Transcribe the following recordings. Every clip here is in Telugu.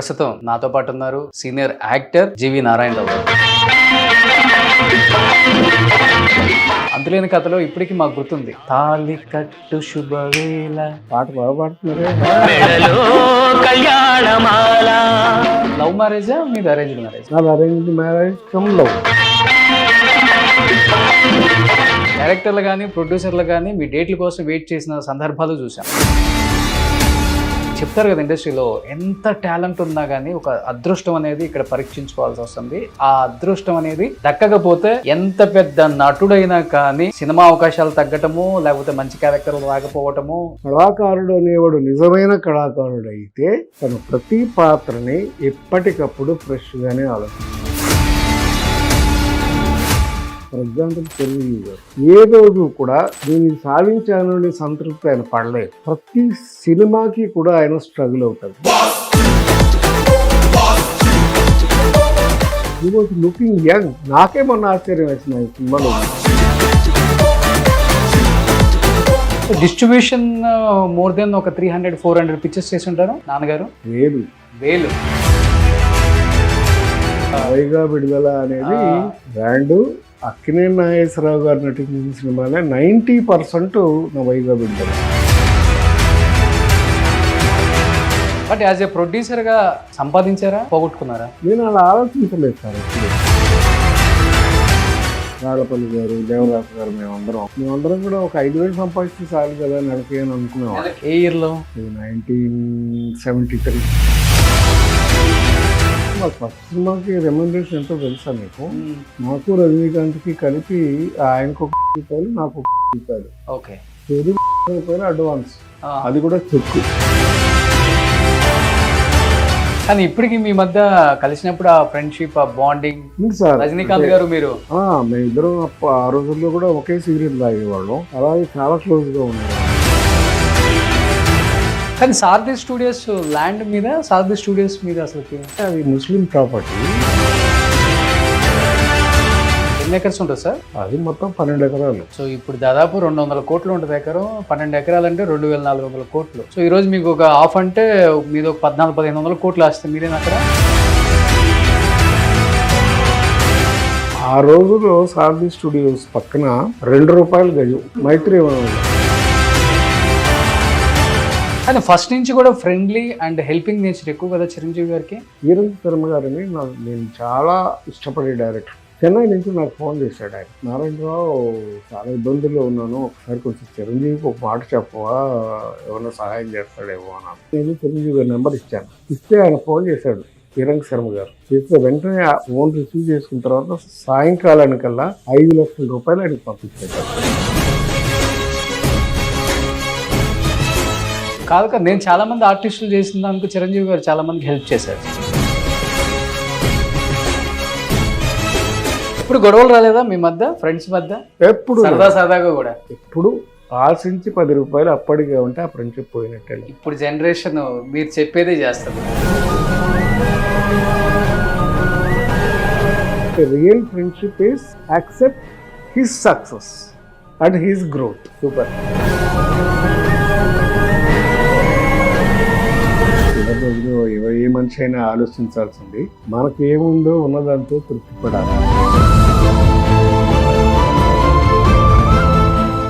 ప్రస్తుతం నాతో పాటు ఉన్నారు సీనియర్ యాక్టర్ జీవి నారాయణరావు గారు. అంతులేని కథలో ఇప్పటికీ మాకు గుర్తుంది, తాళి కట్టు శుభవేళ పాట బాగా పాడుతున్నారే. లవ్ మ్యారేజా మీది అరేంజ్డ్ మ్యారేజ్? నాది అరేంజ్డ్ మ్యారేజ్ కమ్ లవ్. డైరెక్టర్లు కానీ ప్రొడ్యూసర్లు కానీ మీ డేట్ల కోసం వెయిట్ చేసిన సందర్భాలు చూసాం. చెప్తారు కదా, ఇండస్ట్రీలో ఎంత టాలెంట్ ఉన్నా కానీ ఒక అదృష్టం అనేది ఇక్కడ పరీక్షించుకోవాల్సి వస్తుంది. ఆ అదృష్టం అనేది దక్కకపోతే ఎంత పెద్ద నటుడైనా కానీ సినిమా అవకాశాలు తగ్గటము, లేకపోతే మంచి క్యారెక్టర్లు రాకపోవటము. కళాకారుడు అనేవాడు నిజమైన కళాకారుడు అయితే తను ప్రతి పాత్రని ఎప్పటికప్పుడు ఫ్రెష్ గానే ఆలోచిస్తాడు. ఫర్ ఎగ్జాంపుల్ చిరంజీవి గారు ఏ రోజు కూడా నేను సాధించాను అనే సంతృప్తి ఆయన పడలేదు. ప్రతి సినిమాకి కూడా ఆయన స్ట్రగుల్ అవుతాడు. హి వాజ్ లుకింగ్ యంగ్. నాకే మొన్న ఆశ్చర్యం వేసిన ఈ సినిమాలో. డిస్ట్రిబ్యూషన్ మోర్ దెన్ ఒక 300-400 పిక్చర్స్ చేసి ఉంటారు నాన్నగారు. వేలు వైగా విడుదల అనేది బ్రాండ్. అక్కినేని నాగేశ్వరరావు గారు నటించిన సినిమాలే 90% నా వైగా విడుదల. బట్ యాజ్ ఏ ప్రొడ్యూసర్ గా సంపాదించారా, పోగొట్టుకున్నారా? నేను అలా ఆలోచించలేదు సార్. రాళ్ళపల్లి గారు, దేవరాజు గారు, మేమందరం కూడా ఒక 5,000 సంపాదిస్తే చాలు కదా నెలకి అని అనుకునేవాళ్ళం. ఏ ఇయర్ లో? 1973. మాకు ఫస్ట్ సినిమాకి రెమ్యునరేషన్ ఎంతో తెలుసా మీకు? నాకు రజనీకాంత్కి కలిపి ఆయనకు రూపాయలు, నాకు రూపాయలు. ఓకే, రూపాయలు అడ్వాన్స్, అది కూడా చెక్కు. కానీ ఇప్పటికి మీ మధ్య కలిసినప్పుడు ఆ ఫ్రెండ్షిప్, ఆ బాండింగ్ సార్. రజనీకాంత్ గారు మీరు మేమిద్దరం ఆ రోజుల్లో కూడా ఒకే సిగరెట్ తాగేవాళ్ళం. అలాగే చాలా క్లోజ్ గా ఉండేవాళ్ళం. కానీ సారథి స్టూడియోస్ ల్యాండ్ మీద, సారథి స్టూడియోస్ మీద అసలు అది ముస్లిం ప్రాపర్టీ. ఎన్ని ఎకర్స్ ఉంటుంది సార్? అది మొత్తం 12 ఎకరాలు. సో ఇప్పుడు దాదాపు 200 కోట్లు ఉంటుంది ఎకరం. 12 ఎకరాలు అంటే 2,400 కోట్లు. సో ఈ రోజు మీకు ఒక హాఫ్ అంటే మీది ఒక 1400-1500 కోట్లు వస్తాయి. మీరేనా అక్కడ? ఆ రోజులో సారథి స్టూడియోస్ పక్కన 2 రూపాయలు గజం మైత్రి. కానీ ఫస్ట్ నుంచి కూడా ఫ్రెండ్లీ అండ్ హెల్పింగ్ నేచర్ ఎక్కువ కదా చిరంజీవి గారికి. హీరోయిన్ శర్మ గారిని నేను చాలా ఇష్టపడే డైరెక్టర్. చెన్నై నుంచి నాకు ఫోన్ చేశాడు ఆయన. నారాయణరావు, చాలా ఇబ్బందుల్లో ఉన్నాను, ఒకసారి కొంచెం చిరంజీవికి ఒక మాట చెప్పవా, ఏమైనా సహాయం చేస్తాడేమో అన్నాను. నేను చిరంజీవి గారి నెంబర్ ఇచ్చాను. ఇస్తే ఆయన ఫోన్ చేశాడు హీరోయిన్ శర్మ గారు. చేస్తే వెంటనే ఆ ఫోన్ రిసీవ్ చేసుకున్న తర్వాత సాయంకాలానికల్లా 5 లక్షల రూపాయలు ఆయనకి పంపించాడు. కాదు కదా, నేను చాలా మంది ఆర్టిస్టులు చేసిన దానికి చిరంజీవి గారు చాలా మందికి హెల్ప్ చేశారు. ఇప్పుడు గొడవలు రాలేదా మీ మధ్య, ఫ్రెండ్స్ మధ్య? ఎప్పుడు సరదాగా కూడా ఎప్పుడు ఆశించి 10 రూపాయలు అప్పటికే ఉంటే ఆ ఫ్రెండ్షిప్ పోయినట్టే. ఇప్పుడు జనరేషన్ మీరు చెప్పేదే చేస్తుంది. Real friendship is accept his success and his growth. Super. ఏ మనిషి అయినా ఆలోచించాల్సింది మనకు ఏముందో ఉన్నదాంతో తృప్తిపడాలి.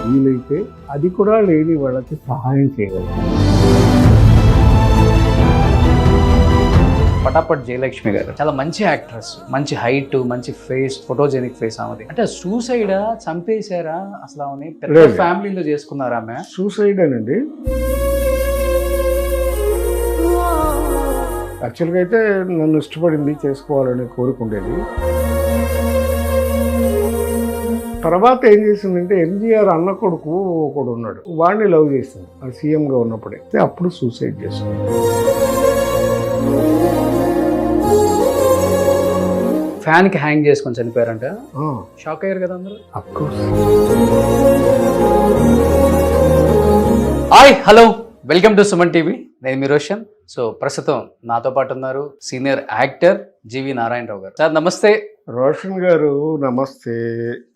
వీలైతే అది కూడా లేని వాళ్ళకి సహాయం చేయగలరు. పటాపట్ జయలక్ష్మి గారు చాలా మంచి యాక్ట్రెస్, మంచి హైట్, మంచి ఫేస్, ఫోటోజెనిక్ ఫేస్ ఆమెది. అంటే సూసైడా, చంపేశారా అసలు? ఆమె పెద్ద ఫ్యామిలీలో చేసుకున్నారా ఆమె? సూసైడ్ అనండి. యాక్చువల్గా అయితే నన్ను ఇష్టపడింది, చేసుకోవాలని కోరుకుండేది. తర్వాత ఏం చేసిందంటే ఎంజీఆర్ అన్న కొడుకు ఒకడు ఉన్నాడు, వాడిని లవ్ చేసింది. అది సీఎంగా ఉన్నప్పుడే. అప్పుడు సూసైడ్ చేసుకుంది. ఫ్యాన్ కి హ్యాంగ్ చేసుకొని చనిపోయారంట. షాక్ అయ్యారు కదా అందరూ. Hi, hello, welcome to Suman TV. నేను మీ రోషన్. సో ప్రస్తుతం నాతో పాటు ఉన్నారు సీనియర్ యాక్టర్ జీవి నారాయణరావు గారు. సార్ నమస్తే. రోషన్ గారు నమస్తే.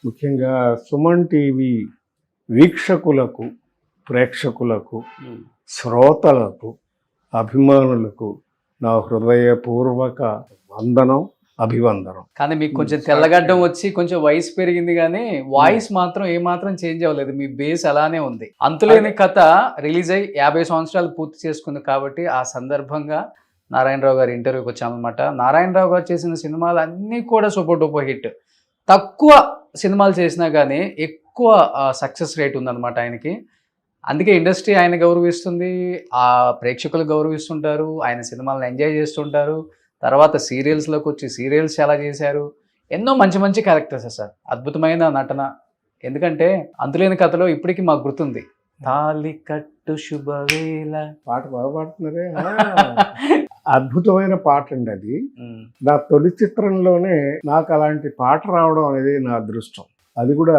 ముఖ్యంగా సుమన్ టీవీ వీక్షకులకు, ప్రేక్షకులకు, శ్రోతలకు, అభిమానులకు నా హృదయపూర్వక వందనం, అభివందనం. కానీ మీకు కొంచెం తెల్లగడ్డం వచ్చి కొంచెం వయసు పెరిగింది కానీ వాయిస్ మాత్రం ఏమాత్రం చేంజ్ అవ్వలేదు, మీ బేస్ అలానే ఉంది. అంతులేని కథ రిలీజ్ అయ్యి 50 సంవత్సరాలు పూర్తి చేసుకుంది కాబట్టి ఆ సందర్భంగా నారాయణరావు గారి ఇంటర్వ్యూకి వచ్చామన్నమాట. నారాయణరావు గారు చేసిన సినిమాలు అన్నీ కూడా సూపర్ డూపర్ హిట్. తక్కువ సినిమాలు చేసినా కానీ ఎక్కువ సక్సెస్ రేట్ ఉందన్నమాట ఆయనకి. అందుకే ఇండస్ట్రీ ఆయన గౌరవిస్తుంది, ఆ ప్రేక్షకులు గౌరవిస్తుంటారు, ఆయన సినిమాలను ఎంజాయ్ చేస్తుంటారు. తర్వాత సీరియల్స్లోకి వచ్చి సీరియల్స్ చాలా చేశారు, ఎన్నో మంచి మంచి క్యారెక్టర్స్ సార్, అద్భుతమైన నటన. ఎందుకంటే అంతులేని కథలో ఇప్పటికీ మాకు గుర్తుంది, తాళి కట్టు శుభవేళ పాట బాగా పాడుతున్నారే. అద్భుతమైన పాట అండి అది. నా తొలి చిత్రంలోనే నాకు అలాంటి పాట రావడం అనేది నా అదృష్టం. అది కూడా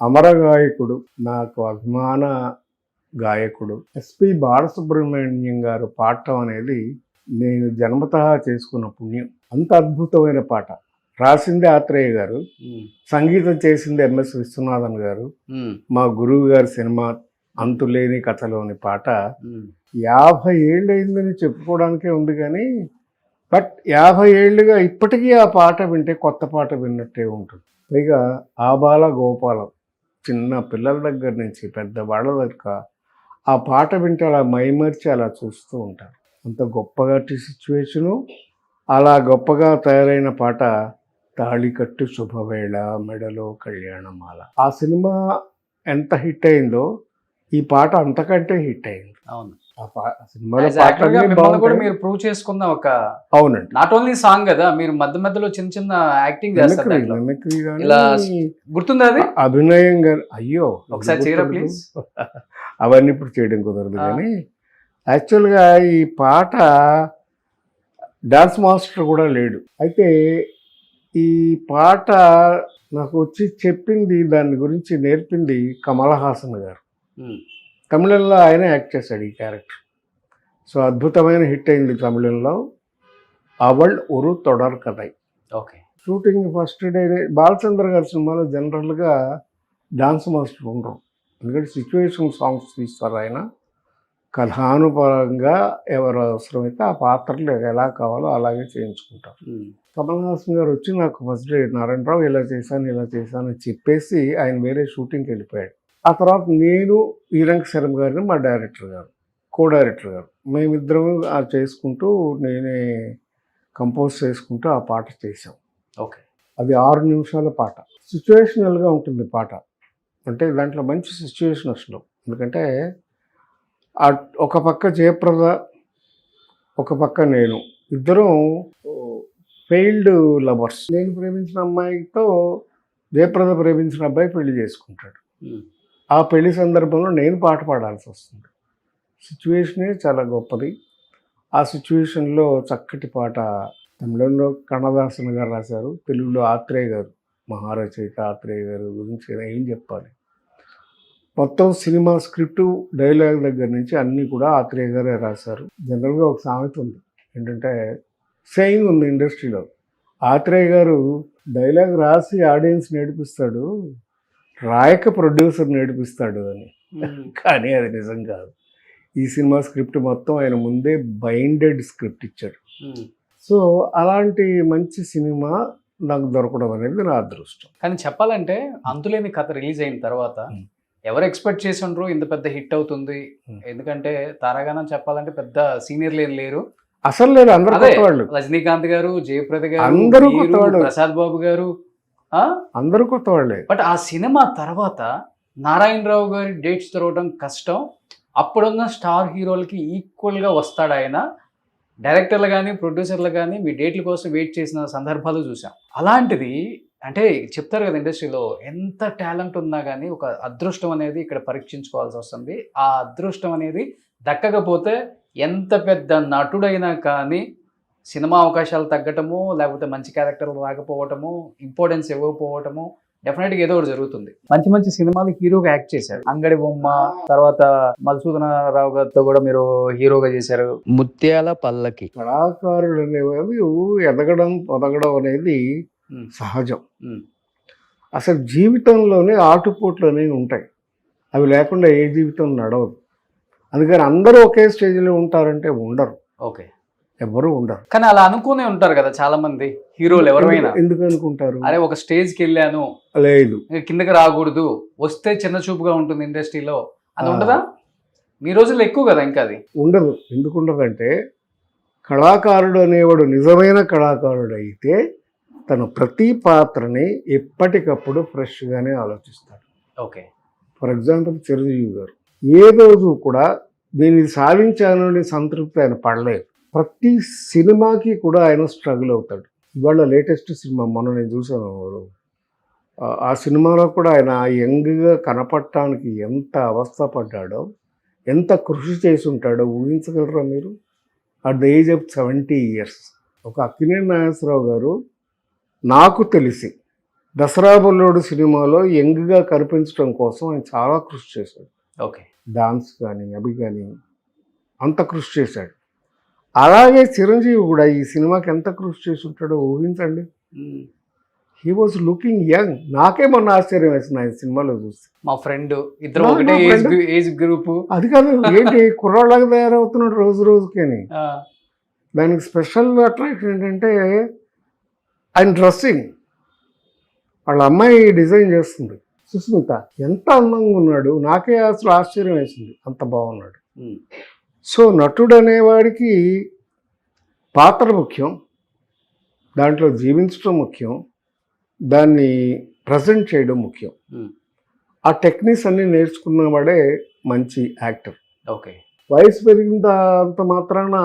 అమర గాయకుడు, నాకు అభిమాన గాయకుడు ఎస్పి బాలసుబ్రహ్మణ్యం గారు పాడటం అనేది నేను జన్మతః చేసుకున్న పుణ్యం. అంత అద్భుతమైన పాట. రాసింది ఆత్రేయ గారు, సంగీతం చేసింది ఎంఎస్ విశ్వనాథన్ గారు. మా గురువు గారి సినిమా అంతులేని కథలోని పాట 50 ఏళ్ళు అయిందని చెప్పుకోవడానికే ఉంది కానీ, బట్ 50 ఏళ్ళుగా ఇప్పటికీ ఆ పాట వింటే కొత్త పాట విన్నట్టే ఉంటుంది. పైగా ఆబాల గోపాలం, చిన్న పిల్లల దగ్గర నుంచి పెద్దవాళ్ళ దాకా ఆ పాట వింటే అలా మైమర్చి అలా చూస్తూ ఉంటారు. అంత గొప్పగా సిచ్యువేషను, అలా గొప్పగా తయారైన పాట తాళికట్టు శుభవేళ మెడలో కళ్యాణమాల. ఆ సినిమా ఎంత హిట్ అయిందో ఈ పాట అంతకంటే హిట్ అయింది. అవును, సినిమాలో కూడా మీరు ప్రూవ్ చేసుకున్న ఒక, అవునండి, నాట్ ఓన్లీ సాంగ్ కదా, మీరు మధ్య మధ్యలో చిన్న చిన్న యాక్టింగ్ గుర్తుందా అది? అభినయం గారు, అయ్యో ఒకసారి చేయరా ప్లీజ్. అవన్నీ ఇప్పుడు చేయడం కుదరదు కానీ యాక్చువల్గా ఈ పాట డాన్స్ మాస్టర్ కూడా లేడు. అయితే ఈ పాట నాకు వచ్చి చెప్పింది, దాని గురించి నేర్పింది కమల్ హాసన్ గారు. తమిళంలో ఆయన యాక్ట్ చేశాడు ఈ క్యారెక్టర్. సో అద్భుతమైన హిట్ అయింది తమిళంలో. Aval Oru Thodar Kathai. Okay. Shooting first day Balachandra గారి సినిమాలో జనరల్గా డాన్స్ మాస్టర్ ఉండరు, ఎందుకంటే సిచ్యువేషన్ సాంగ్స్ తీస్తారు ఆయన. కథానుపరంగా ఎవరు అవసరమైతే ఆ పాత్రలు ఎలా కావాలో అలాగే చేయించుకుంటారు. కమల్ హాసన్ గారు వచ్చి నాకు ఫస్ట్ డే నారాయణరావు ఇలా చేశాను అని చెప్పేసి ఆయన వేరే షూటింగ్కి వెళ్ళిపోయాడు. ఆ తర్వాత నేను ఈరంగ శర్మ గారిని మా డైరెక్టర్ గారు, కో డైరెక్టర్ గారు, మేమిద్దరం చేసుకుంటూ నేనే కంపోజ్ చేసుకుంటూ ఆ పాట చేసాం. ఓకే. అది 6 నిమిషాల పాట. సిచ్యువేషనల్గా ఉంటుంది పాట, అంటే దాంట్లో మంచి సిచ్యువేషన్ అసలు. ఎందుకంటే ఒక పక్క జయప్రద, ఒక పక్క నేను, ఇద్దరం ఫెయిల్డ్ లవర్స్. నేను ప్రేమించిన అమ్మాయితో జయప్రద ప్రేమించిన అబ్బాయి పెళ్లి చేసుకుంటాడు. ఆ పెళ్లి సందర్భంలో నేను పాట పాడాల్సి వస్తుంది. సిచ్యువేషనే చాలా గొప్పది. ఆ సిచ్యువేషన్లో చక్కటి పాట తమిళంలో కన్నదాసన్ గారు రాశారు, తెలుగులో ఆత్రేయ గారు, మహారచయిత ఆత్రేయ గారు గురించి ఏం చెప్పాలి. మొత్తం సినిమా స్క్రిప్టు, డైలాగ్ దగ్గర నుంచి అన్నీ కూడా ఆత్రేయ గారే రాశారు. జనరల్గా ఒక సామెత ఉంది, ఏంటంటే సేయింగ్ ఉంది ఇండస్ట్రీలో, ఆత్రేయ గారు డైలాగ్ రాసి ఆడియన్స్ నేర్పిస్తాడు, రాయక ప్రొడ్యూసర్ నేర్పిస్తాడు అని. కానీ అది నిజం కాదు. ఈ సినిమా స్క్రిప్ట్ మొత్తం ఆయన ముందే బైండెడ్ స్క్రిప్ట్ ఇచ్చాడు. సో అలాంటి మంచి సినిమా నాకు దొరకడం అనేది నా అదృష్టం. కానీ చెప్పాలంటే అంతులేని కథ రిలీజ్ అయిన తర్వాత ఎవరు ఎక్స్పెక్ట్ చేసి ఉండరు ఇంత పెద్ద హిట్ అవుతుంది. ఎందుకంటే తారాగణం చెప్పాలంటే పెద్ద సీనియర్లు ఏం లేరు, అసలు లేరు, అందరూ కొత్త వాళ్ళు. రజనీకాంత్ గారు, జయప్రద గారు, అందరూ కొత్త వాళ్ళు, ప్రసాద్ బాబు గారు, అందరూ కొత్త వాళ్ళే. బట్ ఆ సినిమా తర్వాత నారాయణరావు గారి డేట్స్ దొరకడం కష్టం. అప్పుడున్న స్టార్ హీరోలకి ఈక్వల్గా వస్తాడు ఆయన. డైరెక్టర్లు కానీ ప్రొడ్యూసర్లు కానీ మీ డేట్ల కోసం వెయిట్ చేసిన సందర్భాలు చూసాం. అలాంటిది అంటే చెప్తారు కదా, ఇండస్ట్రీలో ఎంత టాలెంట్ ఉన్నా కానీ ఒక అదృష్టం అనేది ఇక్కడ పరీక్షించుకోవాల్సి వస్తుంది. ఆ అదృష్టం అనేది దక్కకపోతే ఎంత పెద్ద నటుడైనా కానీ సినిమా అవకాశాలు తగ్గటము, లేకపోతే మంచి క్యారెక్టర్లు రాకపోవటము, ఇంపార్టెన్స్ ఇవ్వకపోవటము, డెఫినెట్గా ఏదో ఒకటి జరుగుతుంది. మంచి మంచి సినిమాలు హీరోగా యాక్ట్ చేశారు. అంగడి బొమ్మ, తర్వాత మధుసూదనరావు గారితో కూడా మీరు హీరోగా చేశారు. ముత్యాల పల్లకి. కళాకారులు అనేవి ఎదగడం పొదగడం అనేది సహజం. అసలు జీవితంలోనే ఆటుపోట్లు అనేవి ఉంటాయి, అవి లేకుండా ఏ జీవితం నడవదు. అందుకని అందరూ ఒకే స్టేజ్లో ఉంటారంటే ఉండరు. ఓకే. ఎవరు ఉండరు. కానీ అలా అనుకునే ఉంటారు కదా చాలా మంది హీరోలు ఎవరైనా. ఎందుకు అనుకుంటారు? అరే ఒక స్టేజ్కి వెళ్ళాను, లేదు, ఇంకా కిందకి రాకూడదు, వస్తే చిన్న చూపుగా ఉంటుంది ఇండస్ట్రీలో అది ఉండదా? మీ రోజుల్లో ఎక్కువ కదా ఇంకా అది. ఉండదు. ఎందుకు ఉండదంటే కళాకారుడు అనేవాడు నిజమైన కళాకారుడు అయితే తను ప్రతి పాత్రని ఎప్పటికప్పుడు ఫ్రెష్గానే ఆలోచిస్తాడు. ఓకే. ఫర్ ఎగ్జాంపుల్ చిరంజీవి గారు ఏ రోజు కూడా నేను ఇది సాధించాను అనే సంతృప్తి ఆయన పడలేదు. ప్రతి సినిమాకి కూడా ఆయన స్ట్రగుల్ అవుతాడు. ఇవాళ లేటెస్ట్ సినిమా మొన్న నేను చూసాను, ఆ సినిమాలో కూడా ఆయన యంగ్గా కనపడటానికి ఎంత అవస్థ పడ్డాడో, ఎంత కృషి చేసి ఉంటాడో ఊహించగలరా మీరు? At the age of 70 years. ఒక అక్కినేని నాగేశ్వరరావు గారు నాకు తెలిసి దసరా బుల్లోడు సినిమాలో యంగ్గా కనిపించడం కోసం ఆయన చాలా కృషి చేశాడు. ఓకే. డాన్స్ కానీ అవి కానీ అంత కృషి చేశాడు. అలాగే చిరంజీవి కూడా ఈ సినిమాకి ఎంత కృషి చేసి ఉంటాడో ఊహించండి. He was looking young. నాకే మొన్న ఆశ్చర్యం వేసింది ఆయన సినిమాలో చూస్తే. మా ఫ్రెండ్ ఇద్దరు ఒకటే ఏజ్ గ్రూప్. అది కాదు, ఏంటి కుర్రాళ్ళగా తయారవుతున్నాడు రోజు రోజుకేని. దానికి స్పెషల్ అట్రాక్షన్ ఏంటంటే ఆయన డ్రెస్సింగ్. వాళ్ళ అమ్మాయి డిజైన్ చేస్తుంది సుస్మిత, ఎంత అందంగా ఉన్నాడు. నాకే అసలు ఆశ్చర్యం వేసింది, అంత బాగున్నాడు. సో నటుడు అనేవాడికి పాత్ర ముఖ్యం, దాంట్లో జీవించడం ముఖ్యం, దాన్ని ప్రజెంట్ చేయడం ముఖ్యం. ఆ టెక్నిక్స్ అన్నీ నేర్చుకున్నవాడే మంచి యాక్టర్. ఓకే. వయసు పెరిగినంత మాత్రాన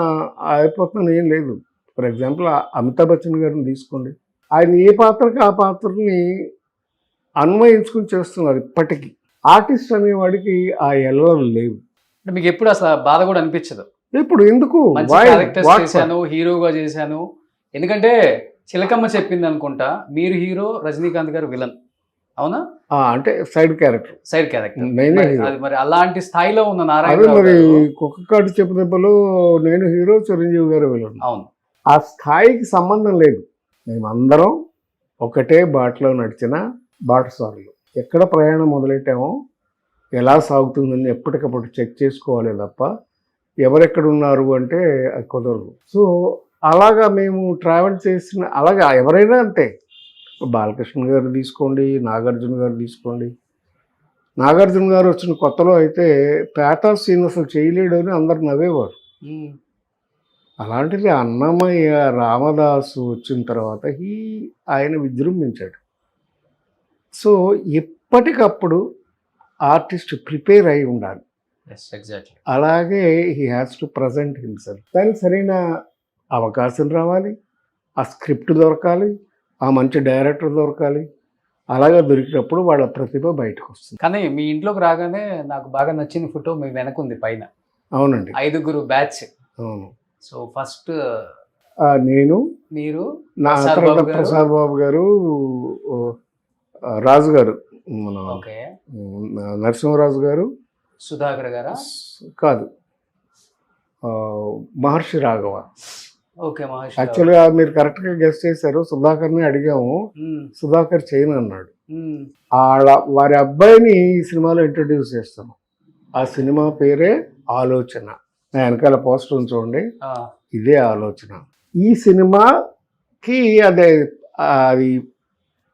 అయిపోతుందని ఏం లేదు. ఫర్ ఎగ్జాంపుల్ అమితాబ్ బచ్చన్ గారిని తీసుకోండి, ఆయన ఏ పాత్రకి ఆ పాత్రని అన్వయించుకుని చేస్తున్నారు. ఇప్పటికీ ఆర్టిస్ట్ అనేవాడికి ఆ ఎల్లలు లేవు. మీకు ఎప్పుడు అసలు బాధ కూడా అనిపించదు? ఇప్పుడు ఎందుకు చేశాను, హీరోగా చేశాను. ఎందుకంటే చిలకమ్మ చెప్పింది అనుకుంటా, మీరు హీరో, రజనీకాంత్ గారు విలన్, అవునా? అంటే సైడ్ క్యారెక్టర్. అది మరి అలాంటి స్థాయిలో ఉన్న నారాయణ మరి కుక్క కాటు చెప్పు దెబ్బలు నేను హీరో, చిరంజీవి గారు విలన్. అవును. ఆ స్థాయికి సంబంధం లేదు. మేమందరం ఒకటే బాటలో నడిచిన బాటసారులు. ఎక్కడ ప్రయాణం మొదలెట్టామో ఎలా సాగుతుందని ఎప్పటికప్పుడు చెక్ చేసుకోవాలి తప్ప ఎవరెక్కడ ఉన్నారు అంటే అది కుదరదు. సో అలాగా మేము ట్రావెల్ చేసిన, అలాగా ఎవరైనా అంతే. బాలకృష్ణ గారు తీసుకోండి, నాగార్జున గారు తీసుకోండి. నాగార్జున గారు వచ్చిన కొత్తలో అయితే పేటా సీన్ అసలు చేయలేడు అని అందరు నవ్వేవారు. అలాంటిది అన్నమయ్య, రామదాసు వచ్చిన తర్వాత ఆయన విజృంభించాడు. సో ఎప్పటికప్పుడు ఆర్టిస్ట్ ప్రిపేర్ అయి ఉండాలి. అలాగే he has to present himself. దానికి సరైన అవకాశం రావాలి, ఆ స్క్రిప్ట్ దొరకాలి, ఆ మంచి డైరెక్టర్ దొరకాలి. అలాగా దొరికినప్పుడు వాళ్ళ ప్రతిభ బయటకు వస్తుంది. కానీ మీ ఇంట్లోకి రాగానే నాకు బాగా నచ్చిన ఫోటో మీ వెనకుంది పైన. అవునండి, 5 బ్యాచ్. అవును. సో ఫస్ట్ నేను, మీరు, నా తర్వాత ప్రసాద్ బాబు గారు, రాజు గారు, మన నరసింహరాజు గారు, సుధాకర్ గారా కాదు, మహర్షి రాఘవ. ఓకే. యాక్చువల్గా మీరు కరెక్ట్గా గెస్ట్ చేశారు. సుధాకర్ని అడిగాము, సుధాకర్ చేయను అన్నాడు. వారి అబ్బాయిని ఈ సినిమాలో ఇంట్రడ్యూస్ చేస్తాను. ఆ సినిమా పేరే ఆలోచన. నా వెనకాల పోస్టర్ చూడండి, ఇదే ఆలోచన. ఈ సినిమాకి అది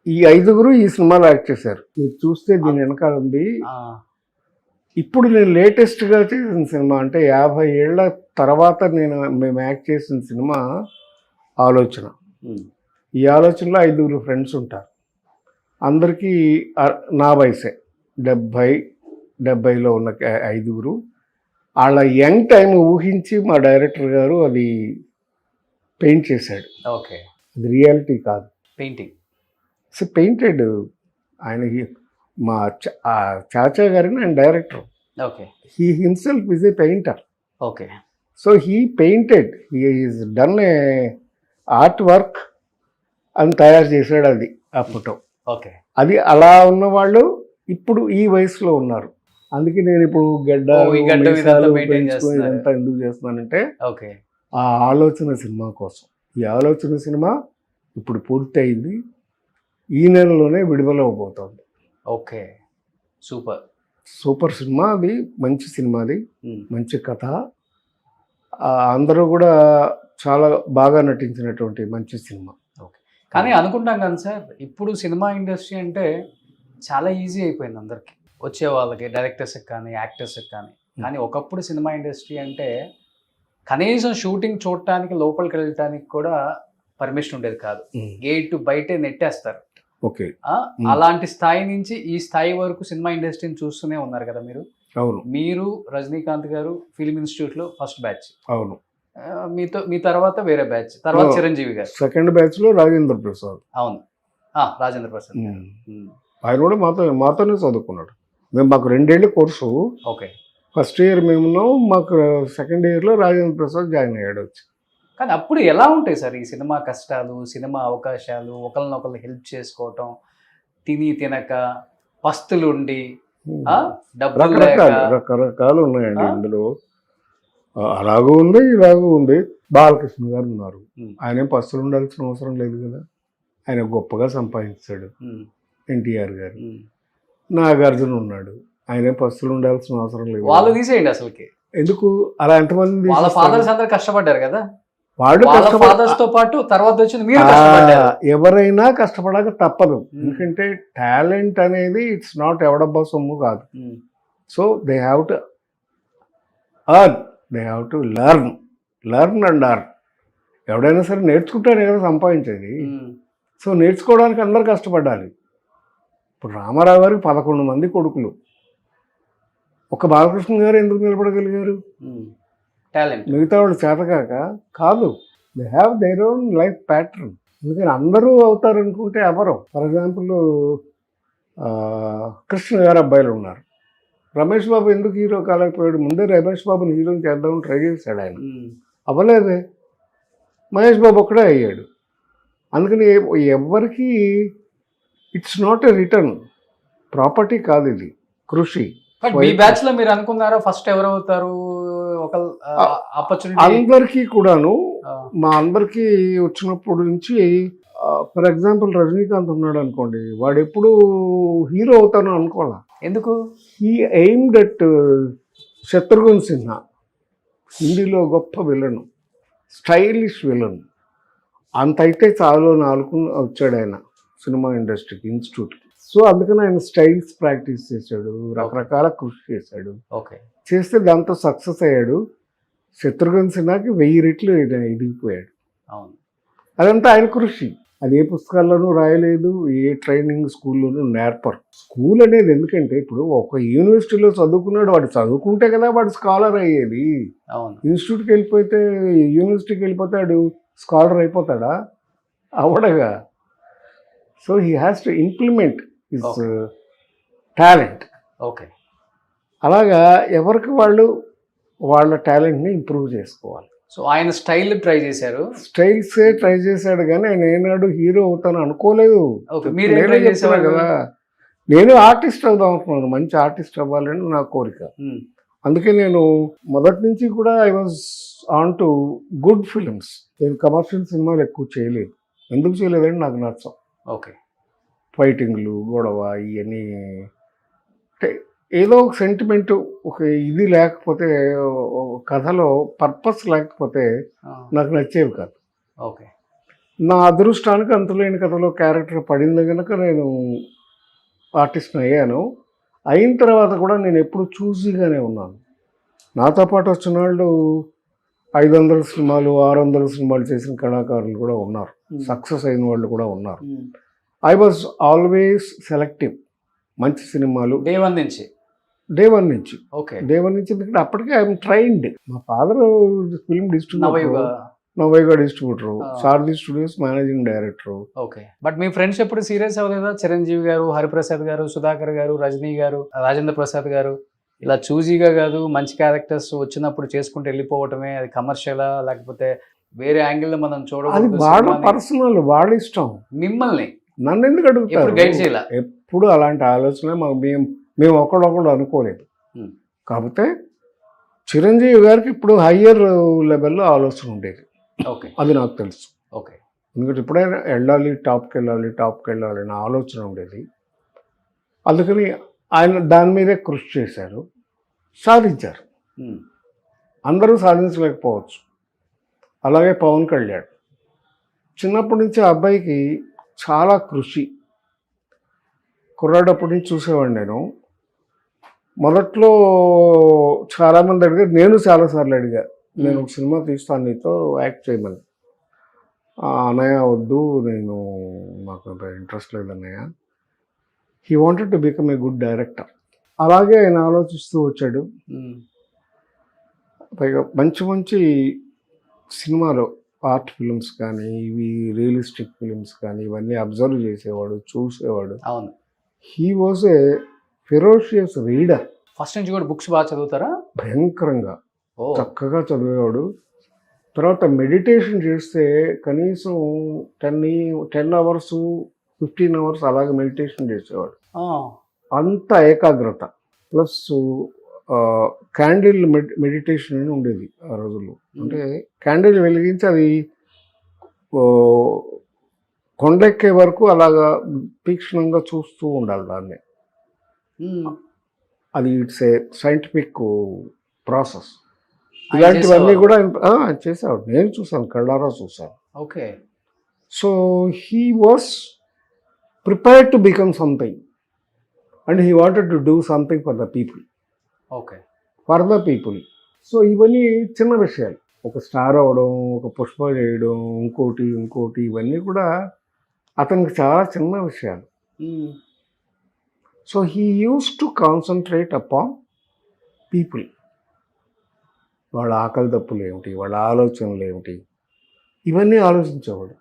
ఈ 5 ఈ సినిమాలో యాక్ట్ చేశారు. మీరు చూస్తే దీని వెనకాల ఉంది. ఇప్పుడు నేను లేటెస్ట్గా చేసిన సినిమా అంటే 50 ఏళ్ల తర్వాత మేము యాక్ట్ చేసిన సినిమా ఆలోచన. ఈ ఆలోచనలో 5 ఫ్రెండ్స్ ఉంటారు. అందరికీ నా వయసే, 70లో ఉన్న 5. వాళ్ళ యంగ్ టైం ఊహించి మా డైరెక్టర్ గారు అది పెయింట్ చేశాడు. ఓకే. అది రియాలిటీ కాదు, పెయింటింగ్. So painted. ఆయనకి మా చాచా గారిని ఆయన director. Okay. He himself is a painter. Okay. So he painted, he is done a art work అని తయారు చేశాడు. అది ఆ ఫోటో. ఓకే. అది అలా ఉన్నవాళ్ళు ఇప్పుడు ఈ వయసులో ఉన్నారు. అందుకే నేను ఇప్పుడు ఇదంతా ఎందుకు చేస్తున్నానంటే ఆ ఆలోచన సినిమా కోసం. ఈ ఆలోచన సినిమా ఇప్పుడు పూర్తి అయింది, ఈ నెలలోనే విడుదల అవబోతోంది. ఓకే. Super super cinema. అది మంచి సినిమా, అది మంచి కథ. అందరూ కూడా చాలా బాగా నటించినటువంటి మంచి సినిమా. కానీ అనుకుంటాం కదా సార్, ఇప్పుడు సినిమా ఇండస్ట్రీ అంటే చాలా ఈజీ అయిపోయింది అందరికి, వచ్చే వాళ్ళకి, డైరెక్టర్స్కి కానీ యాక్టర్స్కి కానీ. కానీ ఒకప్పుడు సినిమా ఇండస్ట్రీ అంటే కనీసం షూటింగ్ చూడటానికి లోపలికి వెళ్ళటానికి కూడా పర్మిషన్ ఉండేది కాదు, గేట్ బయటే నెట్టేస్తారు. ఓకే. అలాంటి స్థాయి నుంచి ఈ స్థాయి వరకు సినిమా ఇండస్ట్రీని చూస్తూనే ఉన్నారు కదా మీరు. అవును. మీరు రజనీకాంత్ గారు ఫిల్మ్ ఇన్స్టిట్యూట్లో ఫస్ట్ బ్యాచ్. అవును. మీ తర్వాత వేరే బ్యాచ్, తర్వాత చిరంజీవి గారు సెకండ్ బ్యాచ్ లో రాజేంద్ర ప్రసాద్. అవును, రాజేంద్ర ప్రసాద్. ఆయన కూడా మాతోనే చదువుకున్నాడు. మాకు 2 ఏళ్ళ కోర్సు. ఓకే. ఫస్ట్ ఇయర్ మేము ఉన్నాం, మాకు సెకండ్ ఇయర్లో రాజేంద్ర ప్రసాద్ జాయిన్ అయ్యాడు వచ్చి. కానీ అప్పుడు ఎలా ఉంటాయి సార్ ఈ సినిమా కష్టాలు, సినిమా అవకాశాలు, ఒకరినొకరు హెల్ప్ చేసుకోవటం, తినక పస్తులుండి డబ్బులు రకరకాలు ఉన్నాయండి ఇందులో. అలాగూ ఉంది, ఇలాగూ ఉంది. బాలకృష్ణ గారు ఉన్నారు, ఆయన పస్తులు ఉండాల్సిన అవసరం లేదు కదా, ఆయన గొప్పగా సంపాదించాడు. ఎన్టీఆర్ గారు, నాగార్జున ఉన్నాడు, ఆయన పస్తులు ఉండాల్సిన అవసరం లేదు. వాళ్ళు తీసేయండి అసలుకి ఎందుకు, అలా ఎంతమంది వాళ్ళ ఫాదర్స్ అందరు కష్టపడ్డారు కదా, వాళ్ళు ఫాదర్స్ తో పాటు తర్వాత వచ్చింది మీరు. ఎవరైనా కష్టపడక తప్పదు, ఎందుకంటే టాలెంట్ అనేది ఇట్స్ నాట్ ఎవడబ్బా సొమ్ము కాదు. So they have to earn, they have to learn and earn. ఎవడైనా సరే నేర్చుకుంటానే కదా సంపాదించేది. సో నేర్చుకోవడానికి అందరు కష్టపడాలి. ఇప్పుడు రామారావు గారికి 11 మంది కొడుకులు, ఒక బాలకృష్ణ గారు ఎందుకు నిలబడగలిగారు? టాలెంట్. మిగతా వాళ్ళు చేతకాక కాదు, they have their own life pattern. అందుకని అందరూ అవుతారు అనుకుంటే ఎవరు. ఫర్ ఎగ్జాంపుల్ కృష్ణ గారు అబ్బాయిలు ఉన్నారు, రమేష్ బాబు ఎందుకు హీరో కాలేకపోయాడు? ముందే రమేష్ బాబుని హీరోని చేద్దామని ట్రై చేశాడు, ఆయన అవ్వలేదే, మహేష్ బాబు ఒక్కడే అయ్యాడు. అందుకని ఎవరికి it's not a return property కాదు, ఇది కృషి. మీ బ్యాచ్ లో మీరు అనుకున్నారా ఫస్ట్ ఎవరు అవుతారు? ఒక ఆపర్చునిటీ అందరికీ కూడాను, మా అందరికీ వచ్చినప్పుడు నుంచి. ఫర్ ఎగ్జాంపుల్ రజనీకాంత్ ఉన్నాడు అనుకోండి, వాడు ఎప్పుడు హీరో అవుతాను అనుకోవాలా. ఎందుకు? He aimed at Shatrughna Sinha, హిందీలో గొప్ప విలన్, స్టైలిష్ విలన్. అంత అయితే చాలు వచ్చాడు ఆయన సినిమా ఇండస్ట్రీకి, ఇన్స్టిట్యూట్కి. సో అందుకని ఆయన స్టైల్స్ ప్రాక్టీస్ చేశాడు, రకరకాల కృషి చేశాడు. ఓకే. చేస్తే దాంతో సక్సెస్ అయ్యాడు. శత్రుఘ్న సిన్హాకి 1000 రెట్లు ఎదిగిపోయాడు. అవును. అదంతా ఆయన కృషి. అది ఏ పుస్తకాల్లోనూ రాయలేదు, ఏ ట్రైనింగ్ స్కూల్లోనూ నేర్పరు. స్కూల్ అనేది ఎందుకంటే, ఇప్పుడు ఒక యూనివర్సిటీలో చదువుకున్నాడు, వాడు చదువుకుంటే కదా వాడు స్కాలర్ అయ్యేది. ఇన్స్టిట్యూట్కి వెళ్ళిపోతే, యూనివర్సిటీకి వెళ్ళిపోతే వాడు స్కాలర్ అయిపోతాడా? అవడగా. So he has to implement his talent. Okay. అలాగా ఎవరికి వాళ్ళు వాళ్ళ టాలెంట్ని ఇంప్రూవ్ చేసుకోవాలి. సో ఆయన స్టైల్ ట్రై చేశారు, స్టైల్సే ట్రై చేశాడు, కానీ ఆయన ఏనాడు హీరో అవుతాను అనుకోలేదు. కదా, నేను ఆర్టిస్ట్ అవుదాం అనుకున్నాను, మంచి ఆర్టిస్ట్ అవ్వాలని నా కోరిక. అందుకే నేను మొదటి నుంచి కూడా I was on to good films. నేను కమర్షియల్ సినిమాలు ఎక్కువ చేయలేదు. ఎందుకు చేయలేదని నాకు నచ్చం. ఓకే. ఫైటింగ్లు, గొడవ, ఇవన్నీ ఏదో ఒక సెంటిమెంట్, ఒక ఇది లేకపోతే, కథలో పర్పస్ లేకపోతే నాకు నచ్చేవి కాదు. ఓకే. నా అదృష్టానికి అంతులేని కథలో క్యారెక్టర్ పడింది కనుక నేను ఆర్టిస్ట్ని అయ్యాను. అయిన తర్వాత కూడా నేను ఎప్పుడు చూసిగానే ఉన్నాను. నాతో పాటు వచ్చిన వాళ్ళు 500 సినిమాలు 600 సినిమాలు చేసిన కళాకారులు కూడా ఉన్నారు, సక్సెస్ అయిన వాళ్ళు కూడా ఉన్నారు. I was always selective. మంచి సినిమాలు డే వన్ నుంచి. ఓకే. డే వన్ నుంచి, ఎందుకంటే అప్పటికే ఐఎమ్ ట్రైన్డ్. మా father film distributor, Navayuga distributor, Sarathi studios managing director. Okay. But me friends ఎప్పుడు సీరియస్ అవ్వలేదా? చిరంజీవి గారు, హరిప్రసాద్ గారు, సుధాకర్ గారు, రజనీ గారు, రాజేంద్ర ప్రసాద్ గారు ఇలా చూజీగా కాదు, మంచి క్యారెక్టర్స్ వచ్చినప్పుడు చేసుకుంటూ వెళ్ళిపోవటమే, అది కమర్షియలా లేకపోతే వేరే యాంగిల్లో మనం చూడడం? అది వాళ్ళ పర్సనల్, వాళ్ళ ఇష్టం. మిమ్మల్ని నన్ను ఎందుకు అడుగుతారు? గైడ్ చేయాల ఎప్పుడు అలాంటి ఆలోచన మేము ఒకడొకడు అనుకోలేదు. కాకపోతే చిరంజీవి గారికి ఇప్పుడు హయ్యర్ లెవెల్లో ఆలోచన ఉండేది. ఓకే. అది నాకు తెలుసు. ఓకే. ఎందుకంటే ఇప్పుడైనా టాప్కి వెళ్ళాలి అనే ఆలోచన ఉండేది. అందుకని ఆయన దాని మీదే కృషి చేశారు, సాధించారు. అందరూ సాధించలేకపోవచ్చు. అలాగే పవన్ కళ్యాణ్ చిన్నప్పటి నుంచి ఆ అబ్బాయికి చాలా కృషి. కుర్రాడప్పటి నుంచి చూసేవాడిని నేను. మొదట్లో చాలామంది అడిగారు, నేను చాలాసార్లు అడిగా, నేను ఒక సినిమా తీస్తాను నీతో యాక్ట్ చేయమని. అన్నయ్య వద్దు, నాకు అంత ఇంట్రెస్ట్ లేదన్నయ్య. He wanted to become a good director. అలాగే ఆయన ఆలోచిస్తూ వచ్చాడు. పైగా మంచి మంచి సినిమాలు, ఆర్ట్ ఫిల్మ్స్ కానీ, ఇవి రియలిస్టిక్ ఫిల్మ్స్ కానీ, ఇవన్నీ అబ్జర్వ్ చేసేవాడు, చూసేవాడు. అవును. He was a ferocious reader. First నుంచి కూడా బుక్స్ బాగా చదువుతారా? భయంకరంగా చక్కగా చదివేవాడు. తర్వాత మెడిటేషన్ చేస్తే కనీసం 10 అవర్స్ 15 అవర్స్ అలాగే మెడిటేషన్ చేసేవాడు. అంత ఏకాగ్రత. ప్లస్ క్యాండిల్ మెడిటేషన్ అని ఉండేది ఆ రోజుల్లో. అంటే క్యాండిల్ వెలిగించి అది కొండెక్కే వరకు అలాగా తీక్షణంగా చూస్తూ ఉండాలి దాన్ని. అది ఇట్స్ ఏ సైంటిఫిక్ ప్రాసెస్. ఇలాంటివన్నీ కూడా చేసేవాడు. నేను చూసాను, కళ్ళారా చూసాను. Okay. So he was prepared to become something and he wanted to do something for the people. Okay. For the people. So ఇవన్నీ చిన్న విషయాలు. ఒక స్టార్ అవ్వడం, ఒక పుష్ప చేయడం, ఇంకోటి ఇవన్నీ కూడా అతనికి చాలా చిన్న విషయాలు. So he use to concentrate upon people. వాళ్ళ ఆకలి తప్పులు ఏమిటి, వాళ్ళ ఆలోచనలు ఏమిటి, ఇవన్నీ ఆలోచించేవాడు.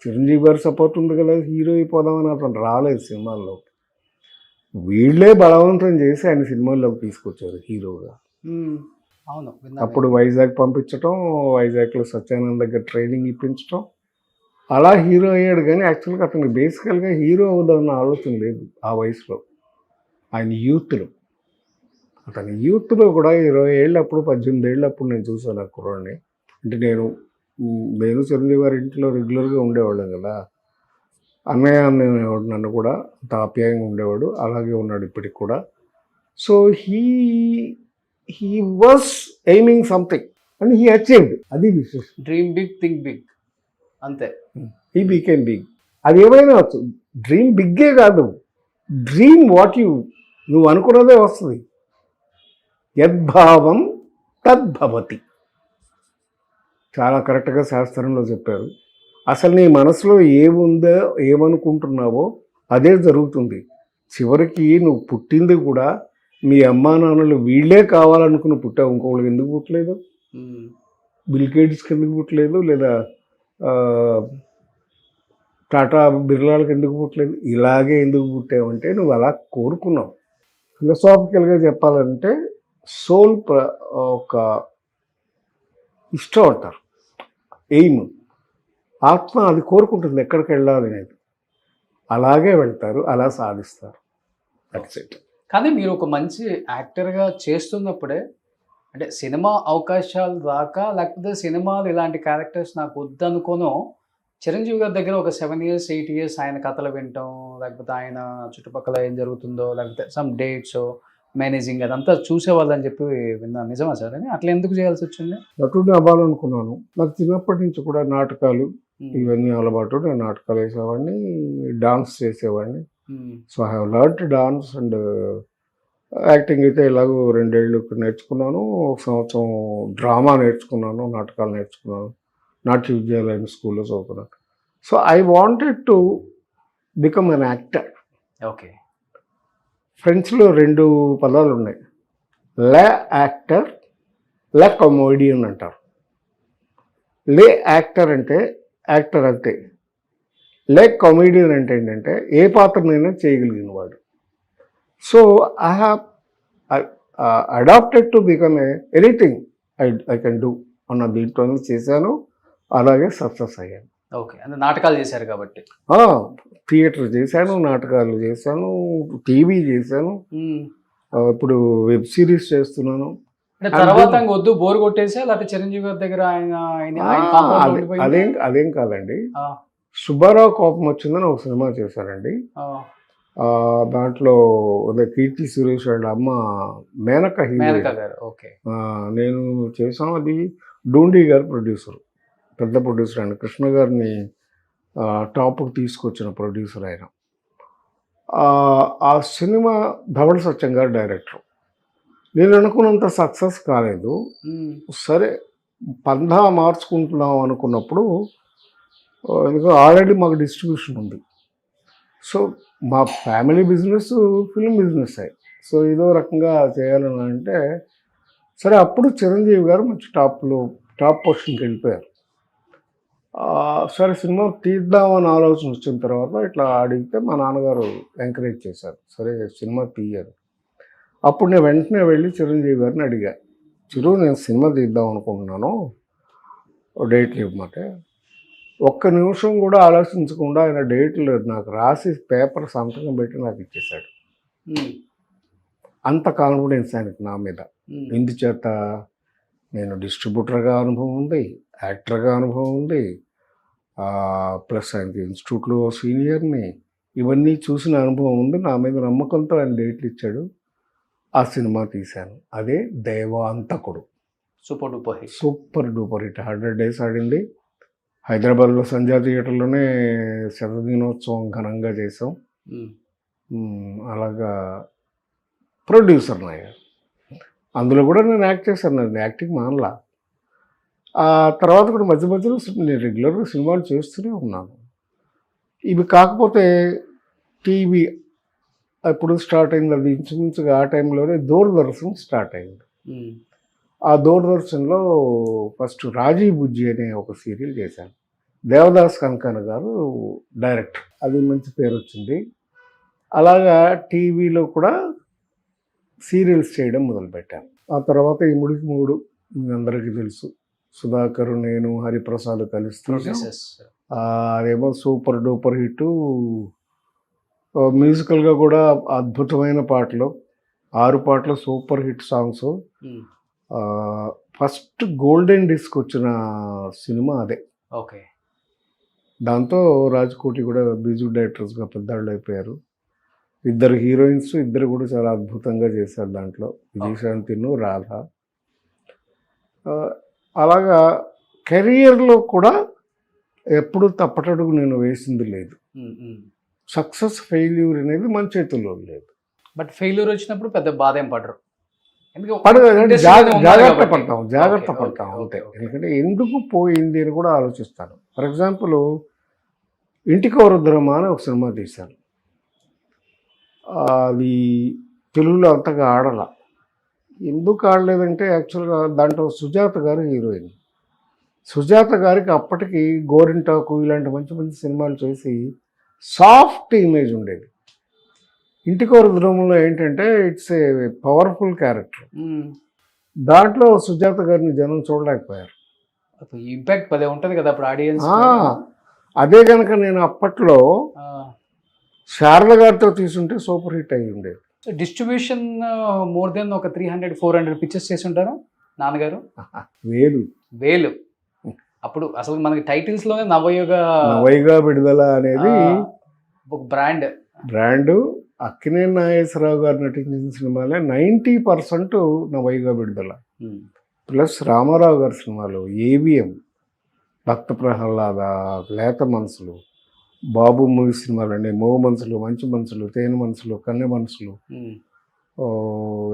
చిరంజీవి గారి సపోర్ట్ ఉంది కదా, హీరో అయిపోదామని అతను రాలేదు సినిమాల్లో. వీళ్ళే బలవంతం చేసి ఆయన సినిమాల్లోకి తీసుకొచ్చారు హీరోగా. అవును. అప్పుడు వైజాగ్ పంపించడం, వైజాగ్లో సత్యానంద్ దగ్గర ట్రైనింగ్ ఇప్పించడం, అలా హీరో అయ్యాడు. కానీ యాక్చువల్గా అతనికి బేసికల్గా హీరో అవుదామన్న ఆలోచన లేదు ఆ వయసులో. ఆయన యూత్లో, అతని యూత్లో కూడా 20 ఏళ్ళప్పుడు 18 ఏళ్ళప్పుడు నేను చూసాను ఆ కుర్రాడిని. అంటే నేను చిరంజీవి గారి ఇంట్లో రెగ్యులర్గా ఉండేవాళ్ళం కదా. అన్నయ్య అనేవాడు, నన్ను కూడా అంత ఆప్యాయంగా ఉండేవాడు. అలాగే ఉన్నాడు ఇప్పటికి కూడా. So he was aiming something and he achieved. అది విశేషం. డ్రీమ్ బిగ్, థింక్ బిగ్, అంతే. He became big. అది ఏమైనా వచ్చు. డ్రీమ్ బిగ్గే కాదు, డ్రీమ్ వాట్ నువ్వు అనుకున్నదే వస్తుంది. యద్భావం తద్భవతి. చాలా కరెక్ట్గా శాస్త్రంలో చెప్పారు. అసలు నీ మనసులో ఏముందో, ఏమనుకుంటున్నావో అదే జరుగుతుంది. చివరికి నువ్వు పుట్టింది కూడా మీ అమ్మా నాన్నలు వీళ్ళే కావాలనుకుని పుట్టావు. ఇంకొకళ్ళకి ఎందుకు పుట్టలేదు? బిల్ గేట్స్కి ఎందుకు పుట్టలేదు? లేదా టాటా బిర్లాలకు ఎందుకు పుట్టలేదు? ఇలాగే ఎందుకు పుట్టావంటే నువ్వు అలా కోరుకున్నావు. ఫిలసాఫికల్గా చెప్పాలంటే సోల్ ఒక ఇష్టం అంటారు, ఎయిమ్. ఆత్మ అది కోరుకుంటుంది ఎక్కడికి వెళ్ళాలి అనేది. అలాగే వెళ్తారు, అలా సాధిస్తారు. That's it. కానీ మీరు ఒక మంచి యాక్టర్గా చేస్తున్నప్పుడే, అంటే సినిమా అవకాశాలు రాక, లేకపోతే సినిమాలు ఇలాంటి క్యారెక్టర్స్ నాకు వద్దనుకోనో, చిరంజీవి గారి దగ్గర ఒక 7 years 8 years ఆయన కథలు వినటం, లేకపోతే ఆయన చుట్టుపక్కల ఏం జరుగుతుందో, లేకపోతే సమ్ డేట్స్ మేనేజింగ్ అదంతా చూసేవాళ్ళని చెప్పి విన్నాను. నిజమా సార్? అని అట్లా ఎందుకు చేయాల్సి వచ్చింది? నటుడిని అవ్వాలనుకున్నాను. నాకు చిన్నప్పటి నుంచి కూడా నాటకాలు ఇవన్నీ అలవాటు. నేను నాటకాలు వేసేవాడిని, డాన్స్ చేసేవాడిని. So I have learned dance and acting అయితే ఎలాగో 2 ఏళ్ళు నేర్చుకున్నాను. 1 సంవత్సరం డ్రామా నేర్చుకున్నాను, నాటకాలు నేర్చుకున్నాను. నాట్య విద్యాలయం స్కూల్లో చదువుకున్నాను. So I wanted to become an actor. Okay. ఫ్రెంచ్లో 2 పదాలు ఉన్నాయి, లే యాక్టర్, లే కమోడియన్ అంటారు. లే యాక్టర్ అంటే యాక్టర్ అంతే. లే కామెడియన్ అంటే ఏంటంటే ఏ పాత్రనైనా చేయగలిగిన వాడు. So I have adapted to become anything I can do అన్న దీంట్లోనే చేశాను. అలాగే సక్సెస్ అయ్యాను. ఓకే. అంటే నాటకాలు చేశారు కాబట్టి. థియేటర్ చేశాను, నాటకాలు చేశాను, టీవీ చేశాను, ఇప్పుడు వెబ్ సిరీస్ చేస్తున్నాను. తర్వాత వద్దు బోర్ కొట్టేసి లేకపోతే చిరంజీవి గారి దగ్గర అదేం కాదండి. సుబ్బారావు కోపం వచ్చిందని ఒక సినిమా చేశారండి. దాంట్లో కీర్తి సురేష్ వాళ్ళ అమ్మ మేనక మేనకా హీరో. గారు. ఓకే. నేను చేసాం. అది డూండి గారు ప్రొడ్యూసర్, పెద్ద ప్రొడ్యూసర్ ఆయన, కృష్ణ గారిని టాప్కి తీసుకొచ్చిన ప్రొడ్యూసర్ ఆయన. ఆ సినిమా ధవళ సత్యం గారు డైరెక్టర్. నేను అనుకున్నంత సక్సెస్ కాలేదు. సరే పందా మార్చుకుంటున్నాం అనుకున్నప్పుడు ఎందుకంటే ఆల్రెడీ మాకు డిస్ట్రిబ్యూషన్ ఉంది. సో మా ఫ్యామిలీ బిజినెస్ ఫిల్మ్ బిజినెస్ అయ్యి, సో ఏదో రకంగా చేయాలని అంటే సరే అప్పుడు చిరంజీవి గారు మంచి టాప్ పొజిషన్కి వెళ్ళిపోయారు. సరే సినిమా తీద్దామని ఆలోచన వచ్చిన తర్వాత ఇట్లా అడిగితే మా నాన్నగారు ఎంకరేజ్ చేశారు, సరే సినిమా తీయాలి. అప్పుడు నేను వెంటనే వెళ్ళి చిరంజీవి గారిని అడిగా, చిరు నేను సినిమా తీద్దాం అనుకుంటున్నాను, డేట్లు ఇవ్వమంటే ఒక్క నిమిషం కూడా ఆలోచించకుండా ఆయన డేట్లు నాకు రాసి పేపర్ సంతకం పెట్టి నాకు ఇచ్చేశాడు. అంత కాన్ఫిడెన్స్ ఆయనకి నా మీద. ఇందుచేత నేను డిస్ట్రిబ్యూటర్గా అనుభవం ఉంది, యాక్టర్గా అనుభవం ఉంది, ప్లస్ ఆయనకి ఇన్స్టిట్యూట్లో సీనియర్ని, ఇవన్నీ చూసిన అనుభవం ఉంది. నా మీద నమ్మకంతో ఆయన డేట్లు ఇచ్చాడు. ఆ సినిమా తీశాను. అదే Devanthakudu. Super duper hit. 100 days ఆడింది. హైదరాబాద్లో సంధ్యా థియేటర్లోనే శతదినోత్సవం ఘనంగా చేసాం. అలాగా ప్రొడ్యూసర్ నాయ. అందులో కూడా నేను యాక్ట్ చేశాను. నేను యాక్టింగ్ మానలా. ఆ తర్వాత కూడా మధ్య మధ్యలో నేను రెగ్యులర్గా సినిమాలు చేస్తూనే ఉన్నాను. ఇవి కాకపోతే టీవీ ఎప్పుడు స్టార్ట్ అయింది, అది ఇంచుమించుగా ఆ టైంలోనే దూరదర్శన్ స్టార్ట్ అయింది. ఆ దూరదర్శన్లో ఫస్ట్ రాజీ బుజ్జి అనే ఒక సీరియల్ చేశాను. దేవదాస్ కనకాన గారు డైరెక్టర్. అది మంచి పేరు వచ్చింది. అలాగా టీవీలో కూడా సీరియల్స్ చేయడం మొదలుపెట్టాను. ఆ తర్వాత ఈ ముడికి మూడు మీ అందరికీ తెలుసు, సుధాకర్, నేను, హరిప్రసాద్ కలిసి అదేమో సూపర్ డూపర్ హిట్. మ్యూజికల్గా కూడా అద్భుతమైన పాటలు, 6 పాటలు super hit songs. First golden disc వచ్చిన సినిమా అదే. ఓకే. దాంతో రాజ్కోటి కూడా మ్యూజిక్ డైరెక్టర్స్గా పెద్దవాళ్ళు అయిపోయారు. 2 హీరోయిన్స్, 2 కూడా చాలా అద్భుతంగా చేశారు దాంట్లో, విజయశాంతిను, రాధ. అలాగా కెరియర్లో కూడా ఎప్పుడు తప్పటడుగు నేను వేసింది లేదు. సక్సెస్ ఫెయిల్యూర్ అనేది మన చేతుల్లో లేదు. బట్ ఫెయిల్యూర్ వచ్చినప్పుడు పెద్ద బాధ ఏం పడరు, జాగ్రత్త పడతాం అంతే. ఎందుకంటే ఎందుకు పోయింది అని కూడా ఆలోచిస్తాను. ఫర్ ఎగ్జాంపుల్ ఇంటికి వరుద్రమా అని ఒక సినిమా తీశాను. అది తెలుగులో అంతగా ఆడల. ఎందుకు ఆడలేదంటే యాక్చువల్గా దాంట్లో సుజాత గారు హీరోయిన్. సుజాత గారికి అప్పటికి గోరింటాకు ఇలాంటి మంచి మంచి సినిమాలు చేసి సాఫ్ట్ ఇమేజ్ ఉండేది. ఇంటికి వరుద్రమంలో ఏంటంటే ఇట్స్ ఏ పవర్ఫుల్ క్యారెక్టర్. దాంట్లో సుజాత గారిని జనం చూడలేకపోయారు. ఇంపాక్ట్ పదే ఉంటుంది కదా అప్పుడు ఆడియన్స్. అదే కనుక నేను అప్పట్లో శారద గారితో తీసుంటే సూపర్ హిట్ అయ్యి ఉండేది. డిస్ట్రిబ్యూషన్ మోర్ దెన్ ఒక 300-400 పిక్చర్స్ చేసి ఉంటారు నాన్నగారు. వేలు అప్పుడు అసలు మనకి టైటిల్స్ లోనే నవయుగ విడుదల అనేది ఒక బ్రాండ్. అక్కినేని నాగేశ్వరరావు గారు నటించిన సినిమాలే 90% నవయుగ విడుదల. ప్లస్ రామారావు గారి సినిమాలు ఏవిఎం, భక్త ప్రహ్లాద, లేత మనసులు, బాబు మూవీ సినిమాలు అండి, మోగ మనసులు, మంచి మనసులు, తేనె మనసులు, కన్నె మనసులు,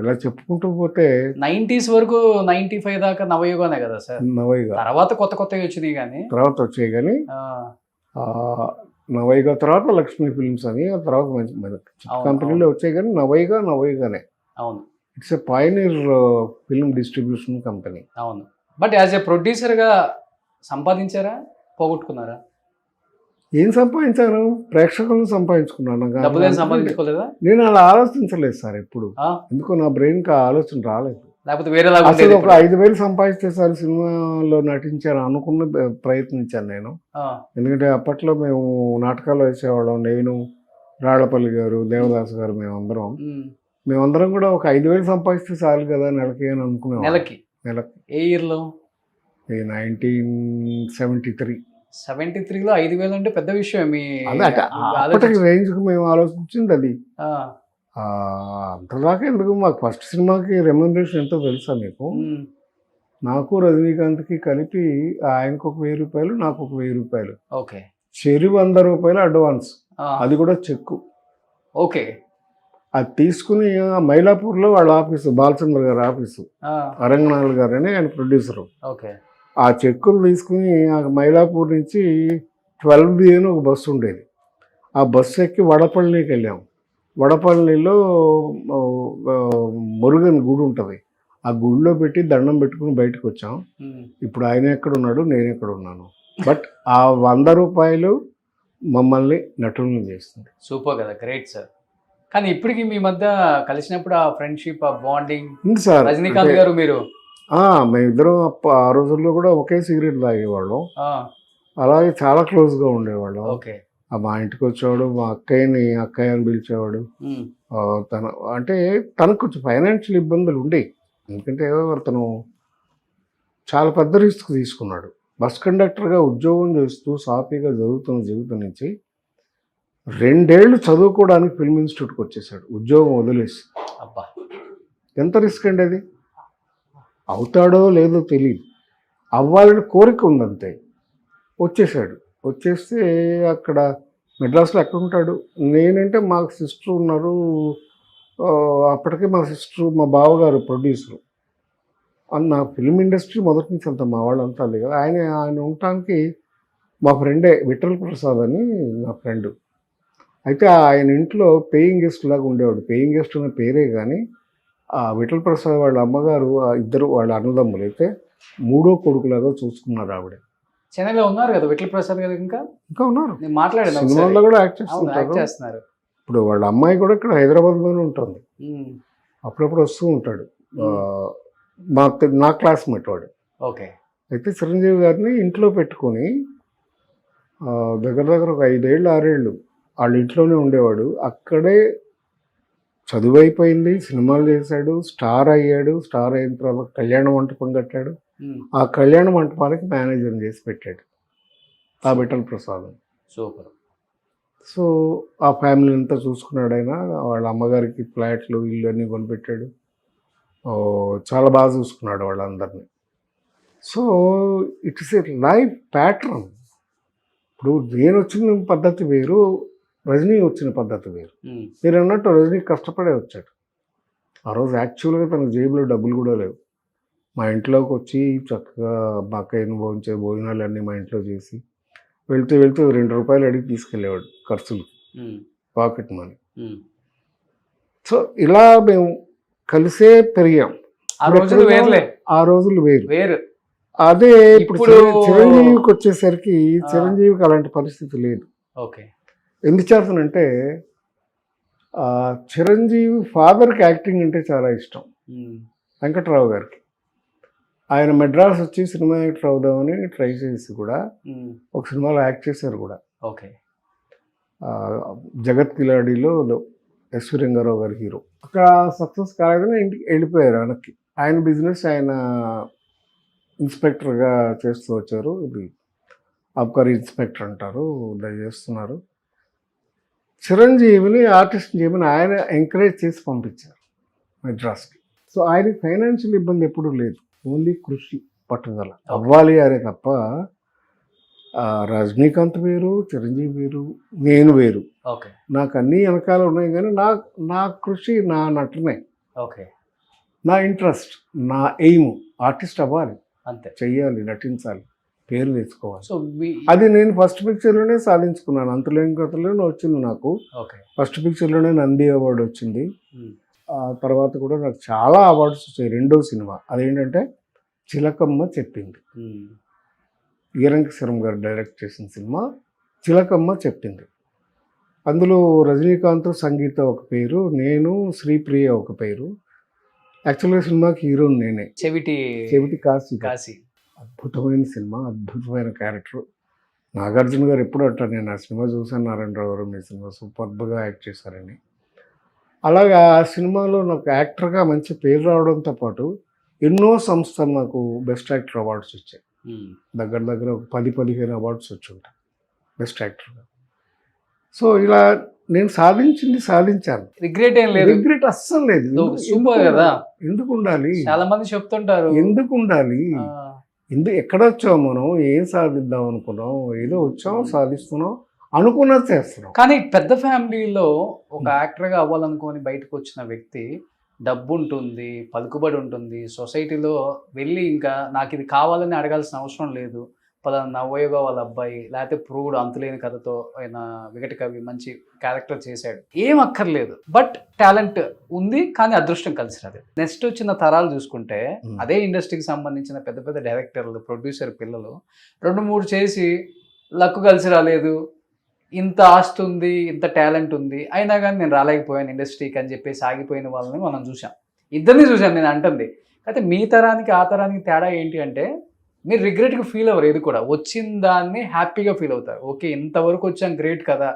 ఇలా చెప్పుకుంటూ పోతే 90s వరకు 95 దాకా నవయుగానే కదా సార్. నవయుగ తర్వాత కొత్తవి వచ్చినాయి కానీ నవయుగ తర్వాత లక్ష్మీ ఫిల్మ్స్ అని, ఆ తర్వాత మంచి కంపెనీలో వచ్చాయి కానీ నవయుగానే. అవును, it's a pioneer film distribution company. అవును. బట్ యాజ్ ఎ ప్రొడ్యూసర్గా సంపాదించారా, పోగొట్టుకున్నారా? ఏం సంపాదించాను? ప్రేక్షకులను సంపాదించుకున్నాను. సంపాదించుకోలేదా? నేను అలా ఆలోచించలేదు సార్ ఎప్పుడు. ఎందుకో నా బ్రెయిన్కి ఆ ఆలోచన రాలేదు. అసలు ఒక 5,000 సంపాదిస్తే సార్ సినిమాలో నటించాను అనుకున్న ప్రయత్నించాను నేను. ఎందుకంటే అప్పట్లో మేము నాటకాలు వేసేవాళ్ళం, నేను, రాళ్లపల్లి గారు, దేవదాస్ గారు, మేమందరం కూడా ఒక 5,000 సంపాదిస్తే చాలు కదా నెలకి అని అనుకున్నాం. నెలకి ఏ ఇయర్లో? 1973. 73లో 5,000 అంటే పెద్ద విషయం. మీ అదే అప్పటికి రేంజ్కి మేము ఆలోచించింది అది. ఆ, అంతదాకా ఎందుకు, మాకు ఫస్ట్ సినిమాకి రెమ్యూనరేషన్ ఎంతో తెలుసా మీకు? ఉమ్, నాకు రజనీకాంత్కి కలిపి ఆయనకు ఒక 1,000 రూపాయలు, నాకు ఒక 1,000 రూపాయలు, ఓకే. చెరి 100 రూపాయలు అడ్వాన్స్, ఆ, అది కూడా చెక్కు. ఓకే. అది తీసుకుని మైలాపూర్లో వాళ్ళ ఆఫీసు, బాలచంద్ర గారి ఆఫీసు, ఆ, అరంగనాథ్ గారు అని ఆయన ప్రొడ్యూసరు, ఓకే. ఆ చెక్కులు తీసుకుని ఆ మైలాపూర్ నుంచి 12B అని ఒక బస్సు ఉండేది, ఆ బస్సు ఎక్కి వడపల్లికి వెళ్ళాం. వడపల్లిలో మురుగన్ గుడి ఉంటుంది, ఆ గుడిలో పెట్టి దండం పెట్టుకుని బయటకు వచ్చాం. ఉమ్, ఇప్పుడు ఆయన ఎక్కడున్నాడు, నేను ఎక్కడ ఉన్నాను. బట్ ఆ 100 రూపాయలు మమ్మల్ని నటులను చేస్తుంది. సూపర్ కదా, గ్రేట్ సార్. కానీ ఇప్పటికి మీ మధ్య కలిసినప్పుడు ఆ ఫ్రెండ్షిప్, ఆ బాండింగ్, ఉంది సార్. రజనీకాంత్ గారు మీరు మేమిద్దరం ఆ రోజుల్లో కూడా ఒకే సిగరెట్ తాగేవాళ్ళం, ఆ, అలాగే చాలా క్లోజ్గా ఉండేవాళ్ళం. ఓకే. మా ఇంటికి వచ్చేవాడు, మా అక్కయ్య అని పిలిచేవాడు. ఉమ్, తన అంటే తనకు కొంచెం ఫైనాన్షియల్ ఇబ్బందులు ఉండేవి, ఎందుకంటే తను చాలా పెద్ద రిస్క్ తీసుకున్నాడు. బస్ కండక్టర్గా ఉద్యోగం చేస్తూ సాఫీగా చదువుతున్న జీవితం నుంచి 2 ఏళ్ళు చదువుకోవడానికి ఫిల్మ్ ఇన్స్టిట్యూట్కి వచ్చేసాడు, ఉద్యోగం వదిలేసి. అబ్బా, ఎంత రిస్క్ అండి అది. అవుతాడో లేదో తెలియదు, అవ్వాలని కోరిక ఉందంతే. వచ్చేసాడు. వచ్చేస్తే అక్కడ మెడ్రాస్లో ఎక్కడ ఉంటాడు, నేనంటే మాకు సిస్టర్ ఉన్నారు. అప్పటికే మా సిస్టర్, మా బావగారు ప్రొడ్యూసరు. నా ఫిల్మ్ ఇండస్ట్రీ మొదటి నుంచి అంత మా వాళ్ళంతా లేదు కదా. ఆయన ఉండటానికి మా ఫ్రెండే విఠల్ ప్రసాద్ అని నా ఫ్రెండ్. అయితే ఆయన ఇంట్లో పేయింగ్ గెస్ట్ లాగా ఉండేవాడు. పేయింగ్ గెస్ట్ అనే పేరే కానీ ఆ విఠల్ ప్రసాద్ వాళ్ళ అమ్మగారు, ఇద్దరు వాళ్ళ అన్నదమ్ములు అయితే 3వ కొడుకులాగా చూసుకున్నారు ఆవిడ. చెన్నైలో ఉన్నారు కదా విఠల్ ప్రసాద్ గారు, ఇంకా ఉన్నారు, నేను మాట్లాడాను, సినిమాల్లో కూడా యాక్ట్ యాక్ట్ చేస్తుంటారు. చేస్తున్నారు. ఇప్పుడు వాళ్ళ అమ్మాయి కూడా ఇక్కడ హైదరాబాద్లోనే ఉంటుంది, ఉమ్, అప్పుడప్పుడు వస్తూ ఉంటాడు. నా క్లాస్మేట్ వాడు. ఓకే. అయితే చిరంజీవి గారిని ఇంట్లో పెట్టుకొని దగ్గర ఒక 5 ఏళ్ళు 6 ఏళ్ళు వాళ్ళ ఇంట్లోనే ఉండేవాడు. అక్కడే చదువు అయిపోయింది, సినిమాలు చేశాడు, స్టార్ అయ్యాడు. స్టార్ అయిన తర్వాత కళ్యాణ మంటపం కట్టాడు. ఉమ్, ఆ కళ్యాణ మంటపానికి మేనేజర్ చేసి పెట్టాడు ఆ విఠల్ ప్రసాద్. సూపర్. సో ఆ ఫ్యామిలీ అంతా చూసుకున్నాడు ఆయన. వాళ్ళ అమ్మగారికి ఫ్లాట్లు, ఇల్లు అన్నీ కొనిపెట్టాడు. చాలా బాగా చూసుకున్నాడు వాళ్ళందరినీ. So it's a life pattern. ఇప్పుడు నేను వచ్చిన పద్ధతి వేరు, రజనీ వచ్చిన పద్ధతి వేరు. ఉమ్, మీరు అన్నట్టు రజనీ కష్టపడే వచ్చాడు. ఆ రోజు యాక్చువల్గా తనకు జేబులో డబ్బులు కూడా లేవు. మా ఇంట్లోకి వచ్చి చక్కగా మా అక్కయ్యను భోజనాలు అన్నీ మా ఇంట్లో చేసి వెళ్తూ 2 రూపాయలు అడిగి తీసుకెళ్ళేవాడు ఖర్చులు, ఉమ్, పాకెట్ మనీ. ఉమ్. సో ఇలా మేము కలిసే పెరిగాం. ఆ రోజులు వేర్లే, ఆ రోజులు వేరు. వేరు. అదే ఇప్పుడు చిరంజీవికి వచ్చేసరికి చిరంజీవికి అలాంటి పరిస్థితి లేదు. ఓకే. ఎందుకు చేస్తానంటే చిరంజీవి ఫాదర్కి యాక్టింగ్ అంటే చాలా ఇష్టం, వెంకట్రావు గారికి. ఆయన మెడ్రాస్ వచ్చి సినిమా యాక్టర్ అవుదామని ట్రై చేసి కూడా ఒక సినిమాలో యాక్ట్ చేశారు కూడా. ఓకే. జగత్ కిలాడిలో ఎస్వి రంగారావు గారి హీరో. అక్కడ సక్సెస్ కాలేదని ఇంటికి వెళ్ళిపోయారు వెనక్కి. ఆయన బిజినెస్ ఆయన ఇన్స్పెక్టర్గా చేస్తూ వచ్చారు. ఇది అబ్కారీ ఇన్స్పెక్టర్ అంటారు, అది చేస్తున్నారు. చిరంజీవిని ఆర్టిస్ట్ చేయమని ఆయన ఎంకరేజ్ చేసి పంపించారు మెడ్రాస్కి. సో ఆయనకి ఫైనాన్షియల్ ఇబ్బంది ఎప్పుడూ లేదు, ఓన్లీ కృషి, పట్టుదల అవ్వాలి అనే తప్ప. రజనీకాంత్ వేరు, చిరంజీవి వేరు, నేను వేరు. ఓకే. నాకు అన్ని వెనకాల ఉన్నాయి కానీ నా కృషి, నా నటనే, ఓకే, నా ఇంట్రెస్ట్, నా ఎయిమ్ ఆర్టిస్ట్ అవ్వాలి, అంతే, చెయ్యాలి, నటించాలి, పేరు తెచ్చుకోవాలి. సో అది నేను ఫస్ట్ పిక్చర్లోనే సాధించుకున్నాను. అంతలేని కథలోనే వచ్చింది నాకు. ఓకే. ఫస్ట్ పిక్చర్లోనే నంది అవార్డు వచ్చింది. ఆ తర్వాత కూడా నాకు చాలా అవార్డ్స్ వచ్చాయి. 2వ సినిమా అదేంటంటే చిలకమ్మ చెప్పింది, ఈరంకిశరం గారు డైరెక్ట్ చేసిన సినిమా చిలకమ్మ చెప్పింది. అందులో రజనీకాంత్, సంగీత ఒక పేరు, నేను, శ్రీప్రియ ఒక పేరు. యాక్చువల్గా సినిమాకి హీరోని నేనే, చెవిటి కాశీ. అద్భుతమైన సినిమా, అద్భుతమైన క్యారెక్టర్. నాగార్జున గారు ఎప్పుడు అంటారు, నేను ఆ సినిమా చూసాను, నారాయణరావు గారు మీ సినిమా సూపర్గా యాక్ట్ చేశారని. అలాగా ఆ సినిమాలో నాకు యాక్టర్గా మంచి పేరు రావడంతో పాటు ఎన్నో సంస్థలు నాకు బెస్ట్ యాక్టర్ అవార్డ్స్ వచ్చాయి. దగ్గర దగ్గర ఒక 10-15 అవార్డ్స్ వచ్చి ఉంటాయి బెస్ట్ యాక్టర్గా. సో ఇలా నేను సాధించాను. రిగ్రెట్ ఏం లేదు. రిగ్రెట్ అస్సలు లేదు. సూపర్ కదా. ఎందుకు ఉండాలి? చాలా మంది చెప్తుంటారు ఎందుకు ఉండాలి? ఎక్కడ వచ్చాం మనం, ఏం సాధిద్దాం అనుకున్నాం, ఏదో వచ్చాం సాధిస్తున్నాం, అనుకున్నది చేస్తున్నాం. కానీ పెద్ద ఫ్యామిలీలో ఒక యాక్టర్గా అవ్వాలనుకొని బయటకు వచ్చిన వ్యక్తి డబ్బు ఉంటుంది, పలుకుబడి ఉంటుంది, సొసైటీలో వెళ్ళి ఇంకా నాకు ఇది కావాలని అడగాల్సిన అవసరం లేదు, పలానా నవయోగ వాళ్ళ అబ్బాయి లేకపోతే ప్రూవ్డ్ అంతులేని కథతో ఆయన వికట కవి మంచి క్యారెక్టర్ చేశాడు, ఏం అక్కర్లేదు. బట్ టాలెంట్ ఉంది కానీ అదృష్టం కలిసి రాదు. నెక్స్ట్ వచ్చిన తరాలు చూసుకుంటే అదే ఇండస్ట్రీకి సంబంధించిన పెద్ద పెద్ద డైరెక్టర్లు, ప్రొడ్యూసర్ పిల్లలు 2-3 చేసి లక్కు కలిసి రాలేదు, ఇంత ఆస్తి ఉంది, ఇంత టాలెంట్ ఉంది, అయినా కానీ నేను రాలేకపోయాను ఇండస్ట్రీకి అని చెప్పేసి ఆగిపోయిన వాళ్ళని మనం చూసాం. ఇద్దరిని చూసాం నేను అంటుంది. అయితే మీ తరానికి ఆ తరానికి తేడా ఏంటి అంటే మీరు రిగ్రెట్గా ఫీల్ అవ్వరు, ఏది కూడా వచ్చిన దాన్ని హ్యాపీగా ఫీల్ అవుతారు. ఓకే ఇంతవరకు వచ్చాం, గ్రేట్ కదా,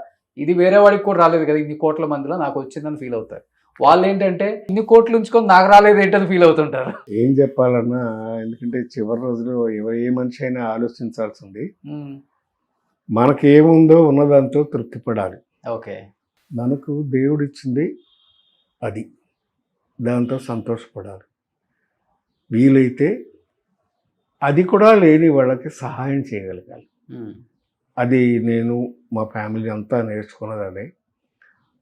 ఇది వేరే వాడికి కూడా రాలేదు కదా, ఇన్ని కోట్ల మందిలో నాకు వచ్చిందని ఫీల్ అవుతారు. వాళ్ళు ఏంటంటే ఇన్ని కోట్లు ఉంచుకొని నాకు రాలేదు ఏంటని ఫీల్ అవుతుంటారు. ఏం చెప్పాలన్నా, ఎందుకంటే చివరి రోజులో ఏ మనిషి అయినా ఆలోచించాల్సింది మనకి ఏముందో ఉన్నదాంతో తృప్తి పడాలి. ఓకే, మనకు దేవుడు ఇచ్చింది అది, దాంతో సంతోషపడాలి. వీలైతే అది కూడా లేని వాళ్ళకి సహాయం చేయగలగాలి. అది నేను మా ఫ్యామిలీ అంతా నేర్చుకున్నది అదే.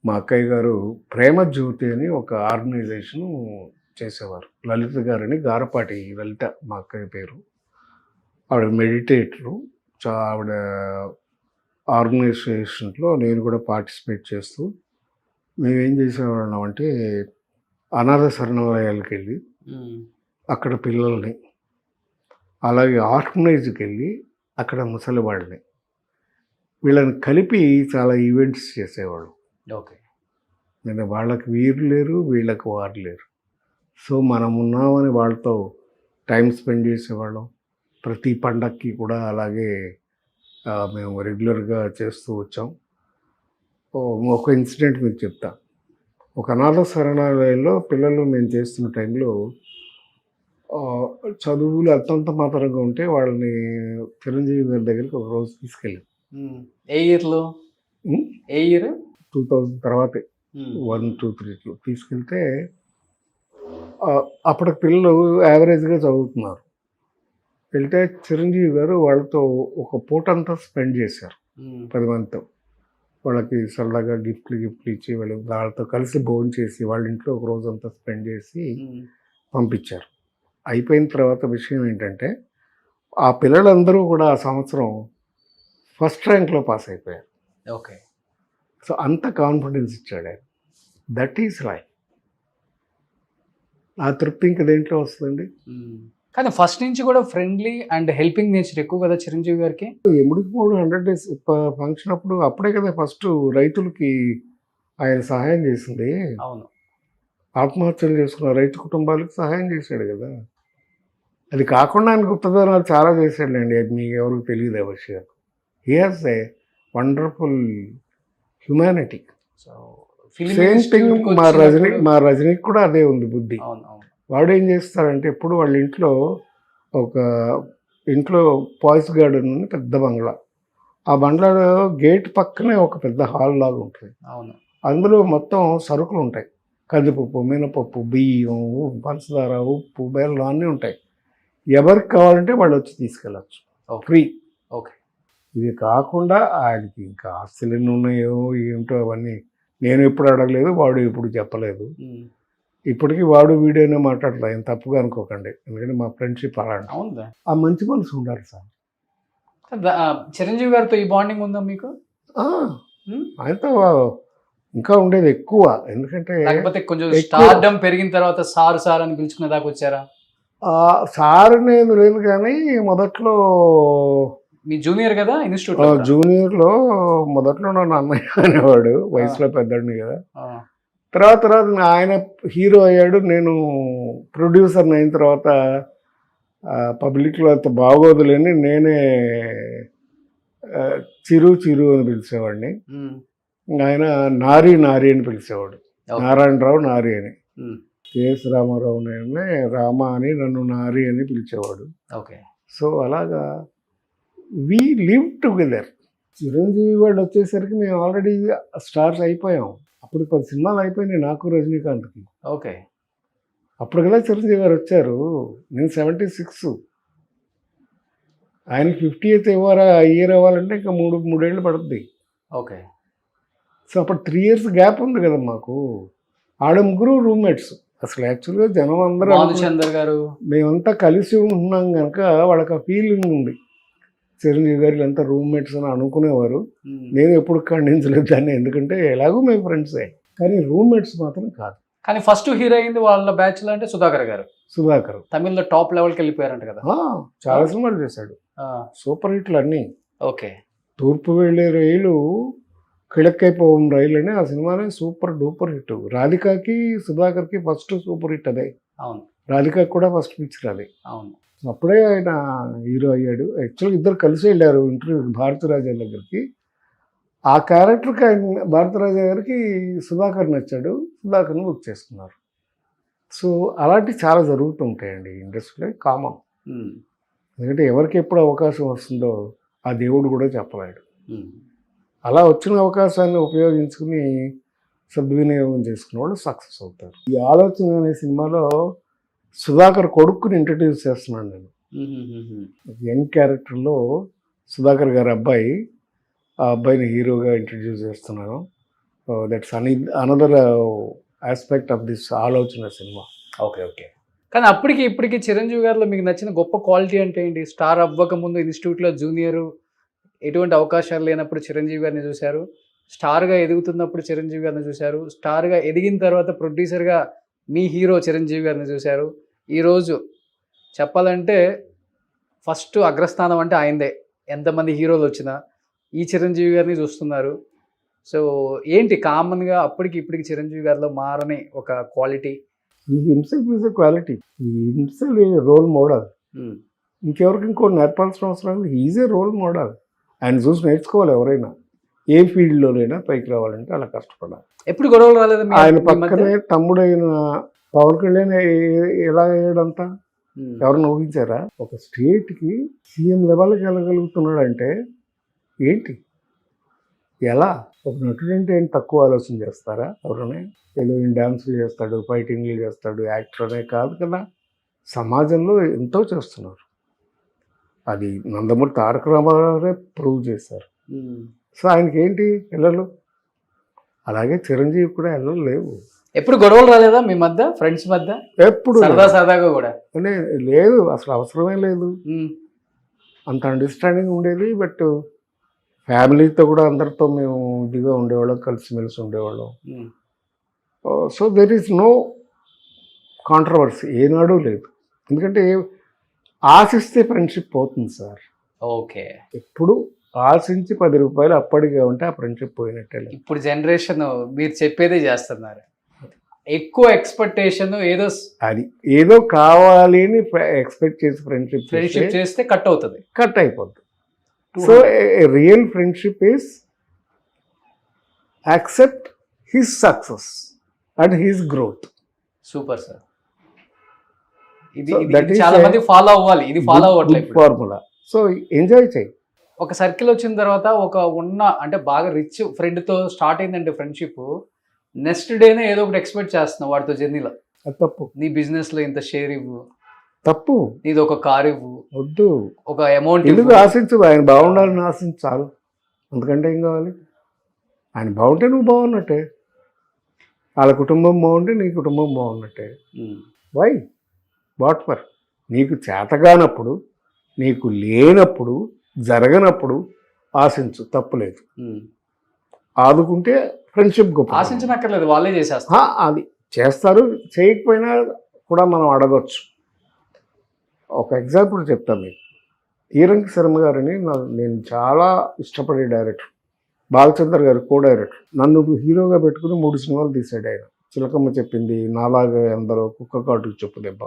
మా అక్కయ్య గారు ప్రేమ జ్యోతి అని ఒక ఆర్గనైజేషన్ చేసేవారు. లలిత గారని, గారపాటి లలిత మా అక్కయ్య పేరు. ఆవిడ మెడిటేటరు. ఆవిడ ఆర్గనైజేషన్లో నేను కూడా పార్టిసిపేట్ చేస్తూ మేమేం చేసేవాళ్ళం అంటే అనాథ శరణాలయాలకు వెళ్ళి అక్కడ పిల్లల్ని, అలాగే ఆర్గనైజ్కి వెళ్ళి అక్కడ ముసలి వాళ్ళని, వీళ్ళని కలిపి చాలా ఈవెంట్స్ చేసేవాళ్ళు. ఓకే, నేను వాళ్ళకి వీరు లేరు, వీళ్ళకి వారు లేరు. సో మనం ఉన్నామని వాళ్ళతో టైం స్పెండ్ చేసేవాళ్ళం. ప్రతి పండక్కి కూడా అలాగే మేము రెగ్యులర్గా చేస్తూ వచ్చాం. ఒక ఇన్సిడెంట్ మీకు చెప్తా. ఒక అనాథ శరణాలయంలో పిల్లలు మేము చేస్తున్న టైంలో చదువులు అంతంత మాత్రంగా ఉంటే వాళ్ళని చిరంజీవి గారి దగ్గరికి ఒక రోజు తీసుకెళ్ళాం. ఏ ఇయర్లో? 2000 తర్వాతే 1, 2, 3 తీసుకెళ్తే అప్పటికి పిల్లలు యావరేజ్గా చదువుతున్నారు. వెళ్తే చిరంజీవి గారు వాళ్ళతో ఒక పూటంతా స్పెండ్ చేశారు 10 మందితో. వాళ్ళకి సరదాగా గిఫ్ట్లు ఇచ్చి వాళ్ళతో కలిసి భోజనం చేసి వాళ్ళ ఇంట్లో ఒక రోజంతా స్పెండ్ చేసి పంపించారు. అయిపోయిన తర్వాత విషయం ఏంటంటే ఆ పిల్లలందరూ కూడా ఆ సంవత్సరం ఫస్ట్ ర్యాంక్లో పాస్ అయిపోయారు. ఓకే, సో అంత కాన్ఫిడెన్స్ ఇచ్చాడు ఆయన. That is life. ఆ తృప్తి ఇంక దేంట్లో వస్తుందండి? కానీ ఫస్ట్ నుంచి కూడా ఫ్రెండ్లీ అండ్ హెల్పింగ్ నేచర్ ఎక్కువ కదా చిరంజీవి గారికి. ఎముడికి 100 days ఫంక్షన్ అప్పుడే కదా ఫస్ట్ రైతులకి ఆయన సహాయం చేసింది. అవును, ఆత్మహత్యలు చేసుకున్న రైతు కుటుంబాలకు సహాయం చేశాడు కదా. అది కాకుండా ఆయన గుప్తదానాలు చాలా చేశాడులేండి, అది మీకు ఎవరికి తెలియదు ఆ విషయం. He has a wonderful humanity. So same thing మా రజనీకి కూడా అదే ఉంది బుద్ధి. వాడు ఏం చేస్తాడంటే ఎప్పుడు వాళ్ళ ఇంట్లో పాయిస్ గార్డెన్ అని పెద్ద బంగ్లా, ఆ బంగ్లాలో గేట్ పక్కనే ఒక పెద్ద హాల్ లాగా ఉంటుంది. అవును, అందులో మొత్తం సరుకులు ఉంటాయి. కందిపప్పు, మినపప్పు, బియ్యం, పంచదార, ఉప్పు, బెల్లం అన్నీ ఉంటాయి. ఎవరికి కావాలంటే వాళ్ళు వచ్చి తీసుకెళ్ళచ్చు ఫ్రీ. ఓకే, ఇవి కాకుండా ఆయనకి ఇంకా ఆస్తులు ఎన్ని ఉన్నాయో ఏమిటో అవన్నీ నేను ఎప్పుడు అడగలేదు, వాడు ఎప్పుడు చెప్పలేదు. ఇప్పటికీ వాడు వీడియోనే మాట్లాడతా, ఏం తప్పుగా అనుకోకండి, ఎందుకంటే మా ఫ్రెండ్షిప్ అలాంటి. ఆ మంచి మనసు ఉండాలి సార్. చిరంజీవి గారితో ఈ బాండింగ్ ఉందా మీకు? ఆయనతో ఇంకా ఉండేది ఎక్కువ, ఎందుకంటే లేకపోతే కొంచెం స్టార్డమ్ పెరిగిన తర్వాత సార్ అని పిలుచుకునే దాకా వచ్చారా? సార్ నేను లేదు కానీ మొదట్లో మీ జూనియర్ కదా ఇన్స్టిట్యూట్, జూనియర్లో మొదట్లో నన్ను అన్నయ్య అనేవాడు, వయసులో పెద్దడిని కదా. తర్వాత ఆయన హీరో అయ్యాడు, నేను ప్రొడ్యూసర్ని అయిన తర్వాత పబ్లిక్లో అంత బాగోదులేని నేనే చిరు అని పిలిచేవాడిని. ఆయన నారి అని పిలిచేవాడు, నారాయణరావు నారి అని. కేఎస్ రామారావు రామ అని నన్ను నారి అని పిలిచేవాడు. సో అలాగా వీ లివ్ టుగెదర్. చిరంజీవి వాళ్ళు వచ్చేసరికి మేము ఆల్రెడీ స్టార్స్ అయిపోయాం. అప్పుడు 10 సినిమాలు అయిపోయినాయి నాకు రజనీకాంత్కి. ఓకే. అప్పుడు కదా చిరంజీవి గారు వచ్చారు. నేను 76. ఆయన 50th ఇయర్ అవ్వాలంటే ఇంకా 3 ఏళ్ళు పడుతుంది. ఓకే. సో అప్పుడు 3 years గ్యాప్ ఉంది కదా మాకు. ఆడ ముగ్గురు రూమ్మేట్స్. అసలు యాక్చువల్గా జనం అందరూ భానుచందర్ గారు మేమంతా కలిసి ఉంటున్నాం కనుక వాళ్ళకి ఆ ఫీలింగ్ ఉంది. చిరంజీవి గారు అంతా రూమ్మేట్స్ అని అనుకునేవారు. నేను ఎప్పుడు ఖండించలేదు దాన్ని, ఎందుకంటే ఎలాగో మేము ఫ్రెండ్సే. కానీ రూమ్మేట్స్ మాత్రం కాదు. కానీ ఫస్ట్ హీరో అయింది వాళ్ళ బ్యాచ్ లో అంటే సుధాకర్ గారు. సుధాకర్ తమిళ్లో టాప్ లెవెల్కి వెళ్ళిపోయారంట కదా. చాలా సినిమాలు చేశాడు, సూపర్ హిట్లు అన్నీ. ఓకే. తూర్పు వెళ్ళే రైలు కిழக்கைపోవం రైలు అని ఆ సినిమానే సూపర్ డూపర్ హిట్. రాధికాకి సుధాకర్కి ఫస్ట్ సూపర్ హిట్ అదే. అవును. రాధికాకి కూడా ఫస్ట్ పిక్చర్ అదే. అవును. అప్పుడే ఆయన హీరో అయ్యాడు. యాక్చువల్గా ఇద్దరు కలిసి వెళ్ళారు ఇంటర్వ్యూ భారతీరాజా దగ్గరికి. ఆ క్యారెక్టర్కి ఆయన భారతీరాజా గారికి సుధాకర్ నచ్చాడు, సుధాకర్ని బుక్ చేసుకున్నారు. సో అలాంటివి చాలా జరుగుతుంటాయండి ఇండస్ట్రీలో, కామన్. ఎందుకంటే ఎవరికి ఎప్పుడు అవకాశం వస్తుందో ఆ దేవుడు కూడా చెప్పలేడు. అలా వచ్చిన అవకాశాన్ని ఉపయోగించుకుని సద్వినియోగం చేసుకున్న వాళ్ళు సక్సెస్ అవుతారు. ఈ ఆలోచన అనే సినిమాలో సుధాకర్ కొడుకుని ఇంట్రడ్యూస్ చేస్తున్నాను నేను. యంగ్ క్యారెక్టర్లో సుధాకర్ గారి అబ్బాయి, ఆ అబ్బాయిని హీరోగా ఇంట్రడ్యూస్ చేస్తున్నాను. That's another aspect of this ఆలోచన సినిమా. ఓకే. ఓకే. కానీ అప్పటికి ఇప్పటికి చిరంజీవి గారిలో మీకు నచ్చిన గొప్ప క్వాలిటీ అంటే ఏంటి? స్టార్ అవ్వక ముందు ఇన్స్టిట్యూట్లో జూనియర్, ఎటువంటి అవకాశాలు లేనప్పుడు చిరంజీవి గారిని చూశారు. స్టార్గా ఎదుగుతున్నప్పుడు చిరంజీవి గారిని చూశారు. స్టార్గా ఎదిగిన తర్వాత ప్రొడ్యూసర్గా మీ హీరో చిరంజీవి గారిని చూశారు. ఈరోజు చెప్పాలంటే ఫస్ట్ అగ్రస్థానం అంటే ఆయనదే. ఎంతమంది హీరోలు వచ్చినా ఈ చిరంజీవి గారిని చూస్తున్నారు. సో ఏంటి కామన్గా అప్పటికి ఇప్పటికి చిరంజీవి గారిలో మారని ఒక quality? He himself is a quality. He himself role model. ఇంకెవరికి ఇంకోటి నేర్పాల్సిన అవసరం లేదు. Is a role model. ఆయన చూసి నేర్చుకోవాలి ఎవరైనా. ఏ ఫీల్డ్లోనైనా పైకి రావాలంటే అలా కష్టపడాలి. ఎప్పుడు గొడవలు రాలేదు? ఆయన పక్కనే తమ్ముడైన పవన్ కళ్యాణ్ ఎలా అయ్యాడంతా ఎవరిని ఊహించారా? ఒక స్టేట్కి సీఎం లెవెల్కి వెళ్ళగలుగుతున్నాడంటే ఏంటి, ఎలా? ఒక నటుడు అంటే ఏంటి తక్కువ ఆలోచన చేస్తారా ఎవరైనా? ఏదో డ్యాన్సులు చేస్తాడు, ఫైటింగ్లు చేస్తాడు, యాక్టర్ అనే కాదు కదా. సమాజంలో ఎంతో చేస్తున్నారు. అది నందమూరి తారక రామారావు ప్రూవ్ చేశారు. సో ఆయనకి ఏంటి పిల్లలు? అలాగే చిరంజీవి కూడా పిల్లలు లేవు. ఎప్పుడు గొడవలు రాలేదా మీ మధ్య, ఫ్రెండ్స్ మధ్య? ఎప్పుడు సరదాగా కూడా లేదు, అసలు అవసరమే లేదు. అంత అండర్స్టాండింగ్ ఉండేది. బట్ ఫ్యామిలీతో కూడా అందరితో మేము ఇదిగా ఉండేవాళ్ళం, కలిసిమెలిసి ఉండేవాళ్ళం. So there is no controversy, ఏనాడు లేదు. ఎందుకంటే ఆశిస్తే ఫ్రెండ్షిప్ పోతుంది సార్. ఓకే. ఎప్పుడు ఆశించి 10 రూపాయలు అప్పటికే ఉంటే ఆ ఫ్రెండ్షిప్ పోయినట్టే. ఇప్పుడు జనరేషన్ మీరు చెప్పేదే చేస్తున్నారు. ఎక్కువ ఎక్స్పెక్టేషన్, ఏదో కావాలి అని ఎక్స్పెక్ట్ చేసి ఫ్రెండ్షిప్ చేస్తే కట్ అవుతుంది, కట్ అయిపోద్ది. So real friendship is accept his success and his growth. Super sir. ఇది చాలా మంది ఫాలో అవ్వాలి. ఇది ఫాలో అవ్వట్లేదు ఫార్ములా. సో ఎంజాయ్ చేయి. ఒక సర్కిల్ వచ్చిన తర్వాత ఒక అంటే బాగా రిచ్ ఫ్రెండ్తో స్టార్ట్ అయిందంటే ఫ్రెండ్షిప్, నెక్స్ట్ డేనే ఏదో ఒకటి ఎక్స్పెక్ట్ చేస్తున్నావు వాడితో జర్నీలో. అది తప్పు. నీ బిజినెస్లో ఇంత షేర్ ఇవ్వు, తప్పు. నీది ఒక కార్ ఇవ్వు, వద్దు. ఒక అమౌంట్ ఎందుకు ఆశించు? ఆయన బాగుండాలని ఆశించు చాలు. అంతకంటే ఏం కావాలి? ఆయన బాగుంటే నువ్వు బాగున్నట్టే, వాళ్ళ కుటుంబం బాగుంటే నీ కుటుంబం బాగున్నట్టే. Why what for? నీకు చేతగానప్పుడు, నీకు లేనప్పుడు, జరగనప్పుడు ఆశించు, తప్పులేదు. ఆదుకుంటే ఫ్రెండ్షిప్ గొప్ప. ఆశించనక్కర్లేదు, వాళ్ళే చేసేస్తారు. అది చేస్తారు. చేయకపోయినా కూడా మనం అడగచ్చు. ఒక ఎగ్జాంపుల్ చెప్తాను మీకు. ఈరంకి శర్మ గారిని నేను చాలా ఇష్టపడే డైరెక్టర్. బాలచందర్ గారు కో డైరెక్టర్. నన్ను హీరోగా పెట్టుకుని 3 సినిమాలు తీశాడు ఆయన. చిలకమ్మ చెప్పింది, నాలాగా ఎందరో, కుక్క కాటుకు చెప్పు దెబ్బ.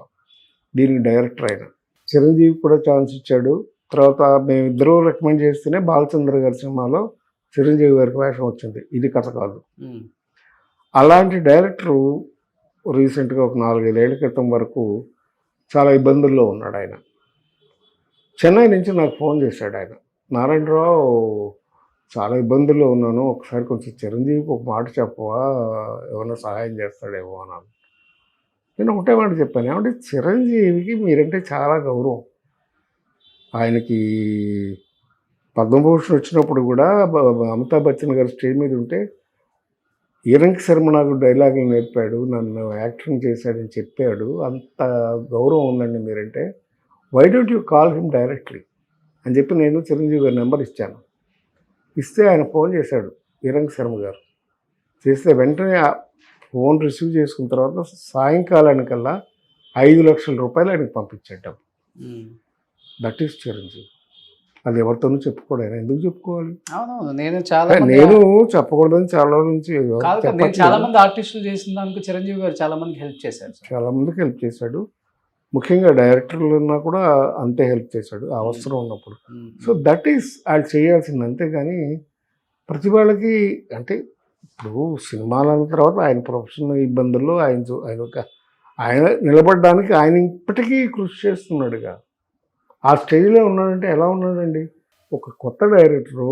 దీనికి డైరెక్టర్ ఆయన. చిరంజీవి కూడా ఛాన్స్ ఇచ్చాడు. తర్వాత మేమిద్దరూ రికమెండ్ చేస్తేనే బాలచంద్ర గారి సినిమాలో చిరంజీవి గారికి వేషం వచ్చింది. ఇది కథ కాదు. అలాంటి డైరెక్టరు రీసెంట్గా ఒక 4-5 ఏళ్ల క్రితం వరకు చాలా ఇబ్బందుల్లో ఉన్నాడు ఆయన. చెన్నై నుంచి నాకు ఫోన్ చేశాడు ఆయన. నారాయణరావు చాలా ఇబ్బందుల్లో ఉన్నాను, ఒకసారి కొంచెం చిరంజీవికి ఒక మాట చెప్పవా, ఏమైనా సహాయం చేస్తాడేమో అన్నాను. నేను ఒకటే మాట చెప్పాను, ఏమంటే చిరంజీవికి మీరంటే చాలా గౌరవం. ఆయనకి పద్మభూషణ్ వచ్చినప్పుడు కూడా అమితాబ్ బచ్చన్ గారు స్టేజ్ మీద ఉంటే ఈరంకి శర్మ నాకు డైలాగులు నేర్పాడు, నన్ను యాక్టింగ్ చేశాడని చెప్పాడు, అంత గౌరవం ఉందండి మీరంటే, why don't you call him directly అని చెప్పి నేను చిరంజీవి గారి నెంబర్ ఇచ్చాను. ఇస్తే ఆయన ఫోన్ చేశాడు ఈరంకి శర్మ గారు. చేస్తే వెంటనే ఆ ఫోన్ రిసీవ్ చేసుకున్న తర్వాత సాయంకాలానికల్లా 5 లక్షల రూపాయలు ఆయనకు పంపించాడు. That is Chiranjeevi. అది ఎవరితోనూ చెప్పుకోడు. ఆయన ఎందుకు చెప్పుకోవాలి? అవునవును, నేను చెప్పకూడదని చాలా నుంచి చాలా మంది ఆర్టిస్టులు చేసిన దానికి చిరంజీవి గారు చాలా మందికి హెల్ప్ చేశారు. చాలా మందికి హెల్ప్ చేశాడు. ముఖ్యంగా డైరెక్టర్లు ఉన్నా కూడా అంతే హెల్ప్ చేశాడు అవసరం ఉన్నప్పుడు. సో దట్ ఈస్ వాళ్ళు చేయాల్సింది. అంతేగాని ప్రతి వాళ్ళకి అంటే ఇప్పుడు సినిమాలు అన్న తర్వాత ఆయన ప్రొఫెషనల్ ఇబ్బందుల్లో ఆయన నిలబడడానికి ఆయన ఇప్పటికీ కృషి చేస్తున్నాడుగా. ఆ స్టేజ్లో ఉన్నాడంటే ఎలా ఉన్నాడండి? ఒక కొత్త డైరెక్టరు,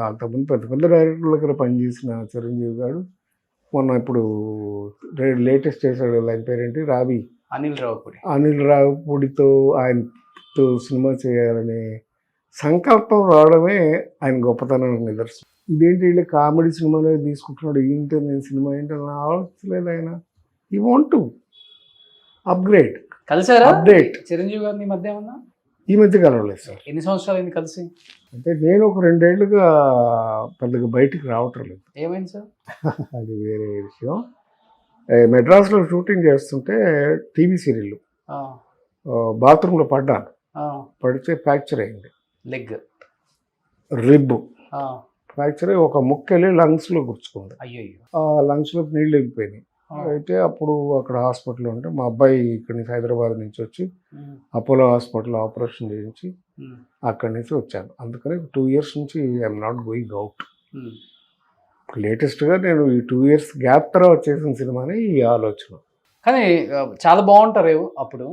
అంతకుముందు పెద్ద పెద్ద డైరెక్టర్ల దగ్గర పనిచేసిన చిరంజీవి గారు మొన్న ఇప్పుడు లేటెస్ట్ చేశాడు కదా, ఆయన పేరేంటి, అనిల్ రావుపూడితో ఆయనతో సినిమా చేయాలనే సంకల్పం రావడమే ఆయన గొప్పతనానికి నిదర్శనం. ఇదేంటి వీళ్ళు కామెడీ సినిమాలో తీసుకుంటున్నాడు, ఏంటో నేను సినిమా ఏంటని ఆలోచించలేదు ఆయన. He want to upgrade. కలిసారా అప్డేట్ చిరంజీవి గారిని ఈ మధ్య కలవలేదు సార్. ఎన్ని సంవత్సరాలు అయింది కలిసి? అంటే నేను ఒక 2 ఏళ్ళుగా పెద్దగా బయటికి రావటం లేదు. ఏమైంది సార్? అది వేరే విషయం. మెడ్రాస్లో షూటింగ్ చేస్తుంటే టీవీ సీరియల్ బాత్రూంలో పడ్డాను. పడితే ఫ్రాక్చర్ అయింది. రిబ్ ఫ్రాక్చర్ అయ్యి ఒక ముక్కెళ్ళి లంగ్స్లో గుచ్చుకుంది. ఆ లంగ్స్లోకి నీళ్ళు వెళ్ళిపోయినాయి. అయితే అప్పుడు అక్కడ హాస్పిటల్ ఉంటే మా అబ్బాయి ఇక్కడి నుంచి హైదరాబాద్ నుంచి వచ్చి అపోలో హాస్పిటల్ ఆపరేషన్ చేయించి అక్కడి నుంచి వచ్చాను. అందుకని 2 years నుంచి ఐఎమ్ నాట్ గోయింగ్ అవుట్. లేటెస్ట్గా నేను ఈ 2 years గ్యాప్ తర్వాత చేసిన సినిమానే ఈ ఆలోచన. కానీ చాలా బాగుంటారు అప్పుడు,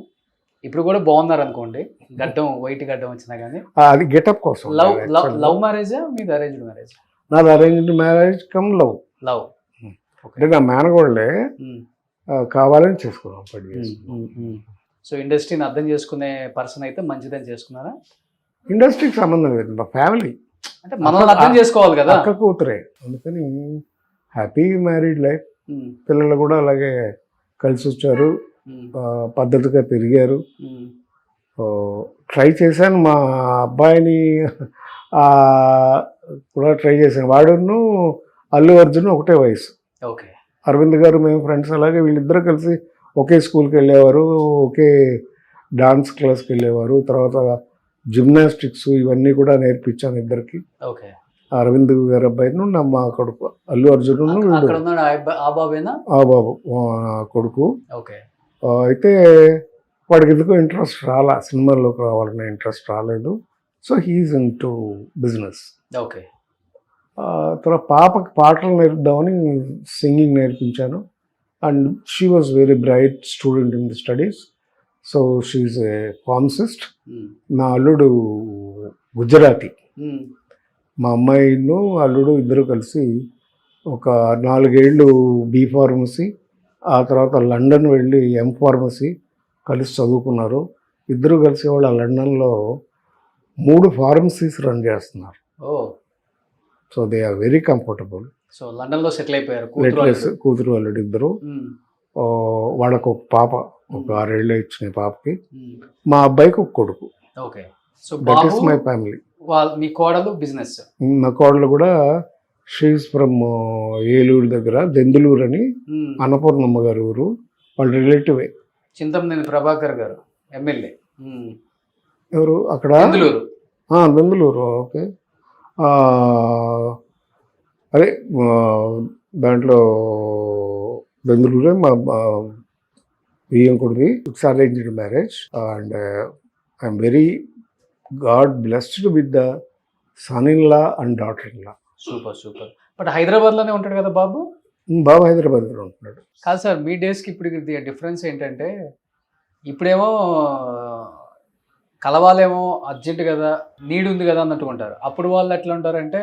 ఇప్పుడు కూడా బాగున్నారు అనుకోండి. గడ్డం, వైట్ గడ్డం వచ్చినా కానీ అది గెటప్ కోసం. లవ్ మ్యారేజా మీది అరేంజ్డ్ మ్యారేజ్? నాది అరేంజ్డ్ మ్యారేజ్ కమ్ లవ్. అంటే నా మేనగోళ్ళే కావాలని చేసుకున్నాం. సో ఇండస్ట్రీని అర్థం చేసుకునే పర్సన్ అయితే మంచిదని చేసుకున్నారా? ఇండస్ట్రీకి సంబంధం లేదు, మా ఫ్యామిలీ అంటే మనం అర్థం చేసుకోవాలి కదా, అక్క కూతురే. అందుకని హ్యాపీ మ్యారీడ్ లైఫ్. పిల్లలు కూడా అలాగే కలిసి వచ్చారు, పద్ధతిగా పెరిగారు. ట్రై చేశాను మా అబ్బాయిని కూడా ట్రై చేశాను. వాడును అల్లు అర్జున్ ఒకటే వయసు. అరవింద్ గారు మేము ఫ్రెండ్స్. అలాగే వీళ్ళిద్దరూ కలిసి ఒకే స్కూల్కి వెళ్ళేవారు, ఒకే డాన్స్ క్లాస్కి వెళ్ళేవారు. తర్వాత జిమ్నాస్టిక్స్ ఇవన్నీ కూడా నేర్పించాను ఇద్దరికి. అరవింద్ గారి అబ్బాయిను మా కొడుకు అల్లు అర్జున్, ఆ బాబు కొడుకు. అయితే వాడికి ఎందుకో ఇంట్రెస్ట్ రాలా, సినిమాల్లోకి రావాలనే ఇంట్రెస్ట్ రాలేదు. So he is into business. తర్వాత పాపకి పాటలు నేర్పుదామని సింగింగ్ నేర్పించాను. And she was very bright student in the studies. So she is a pharmacist. నా అల్లుడు గుజరాతీ. మా అమ్మాయిను అల్లుడు ఇద్దరు కలిసి ఒక 4 ఏళ్ళు బీ ఫార్మసీ, ఆ తర్వాత లండన్ వెళ్ళి ఎం ఫార్మసీ కలిసి చదువుకున్నారు. ఇద్దరు కలిసి వాళ్ళు లండన్లో 3 ఫార్మసీస్ రన్ చేస్తున్నారు. So they are very comfortable. So లండన్లో సెటిల్ అయిపోయారు. కూతురు అల్లుడు ఇద్దరు. వాళ్ళకు ఒక పాప, ఒక 6 ఏళ్ళు ఇచ్చిన పాపకి. మా అబ్బాయికి ఒక కొడుకు. That is my family. మీ కోడలు బిజినెస్? మా కోడలు కూడా షీఈస్ ఫ్రమ్ ఏలూరు దగ్గర దెందులూరు అని, అన్నపూర్ణమ్మ గారు ఊరు. వాళ్ళ రిలేటివే. చింతమనేని ప్రభాకర్ గారు ఎమ్మెల్యే. ఎవరు అక్కడ? దెందులూరు. ఓకే. అదే దాంట్లో బెంగళూరే మా బియ్యంకుడిది. It's arranged marriage and I'm very god blessed with the son in law and daughter in law. Super. But హైదరాబాద్లోనే ఉంటాడు కదా బాబు? బాబు హైదరాబాద్లో ఉంటున్నాడు. కాదు సార్, మీ డేస్కి ఇప్పుడు డిఫరెన్స్ ఏంటంటే, ఇప్పుడేమో కలవాలేమో అర్జెంట్ కదా, నీడ్ ఉంది కదా అన్నట్టుగా ఉంటారు. అప్పుడు వాళ్ళు ఎట్లా ఉంటారంటే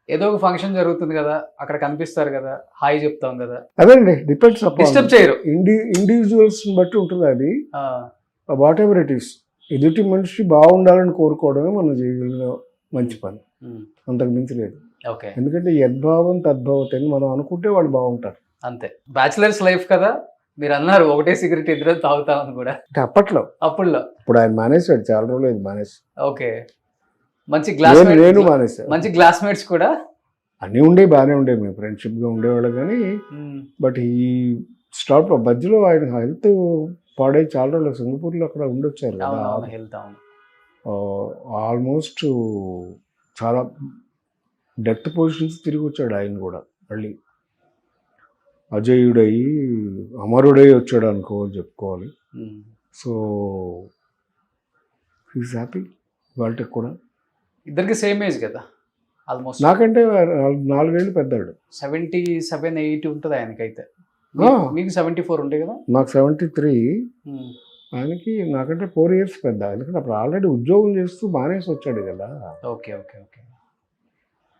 ఏదో ఒక ఫంక్షన్ జరుగుతుంది కదా, అక్కడ కనిపిస్తారు కదా, హాయ్ చెప్తాం కదా, అదండి డిపెండ్స్ డిస్టర్బ్ చేయరు. ఇండివిజువల్స్ బట్టి ఉంటుంది అది. ఆ, వాట్ ఎవర్ ఇట్ ఈస్, ఎదుటి మనిషి బాగుండాలని కోరుకోవడమే మనం చేయగలిగిన మంచి పని, ఉమ్, అంతకు మించి లేదు. ఓకే, ఎందుకంటే యద్భావం తద్భావత అని మనం అనుకుంటే వాళ్ళు బాగుంటారు. అంతే. బ్యాచిలర్స్ లైఫ్ కదా, మీరు అన్నారు ఒకటే సిగరెట్ ఇద్దరు తాగుతామని కూడా అంటే అప్పట్లో. అప్పుడులో. ఇప్పుడు ఆయన మానేశాడు, చాలా రోజులు అయింది మానేసి. ఓకే, మంచి నేను గ్లాస్ మానేశాను. మంచి క్లాస్మేట్స్ కూడా అన్నీ ఉండే బాగానే ఉండే, మేము ఫ్రెండ్షిప్గా ఉండేవాళ్ళు. కానీ బట్ ఈ స్టాప్ మధ్యలో ఆయన హెల్త్ పాడై చాలా రోజులు సింగపూర్లో అక్కడ ఉండొచ్చారు కదా. హెల్త్ అవును. ఆల్మోస్ట్ చాలా డెత్ పొజిషన్స్ తిరిగి వచ్చాడు ఆయన కూడా. మళ్ళీ అజేయుడయి అమరుడై వచ్చాడు అనుకో చెప్పుకోవాలి. సో ఈజ్ హ్యాపీ వాళ్ళకి కూడా. ఇద్దరికి సేమ్ ఏజ్ కదా ఆల్మోస్ట్. నాకంటే 4 ఏళ్ళు పెద్దాడు. 77, 80 ఉంటుంది ఆయనకైతే. మీకు 74 ఉండే కదా. నాకు 73, ఆయనకి నాకంటే 4 years పెద్ద. ఎందుకంటే అప్పుడు ఆల్రెడీ ఉద్యోగం చేస్తూ మానేసి వచ్చాడు కదా. Okay okay okay.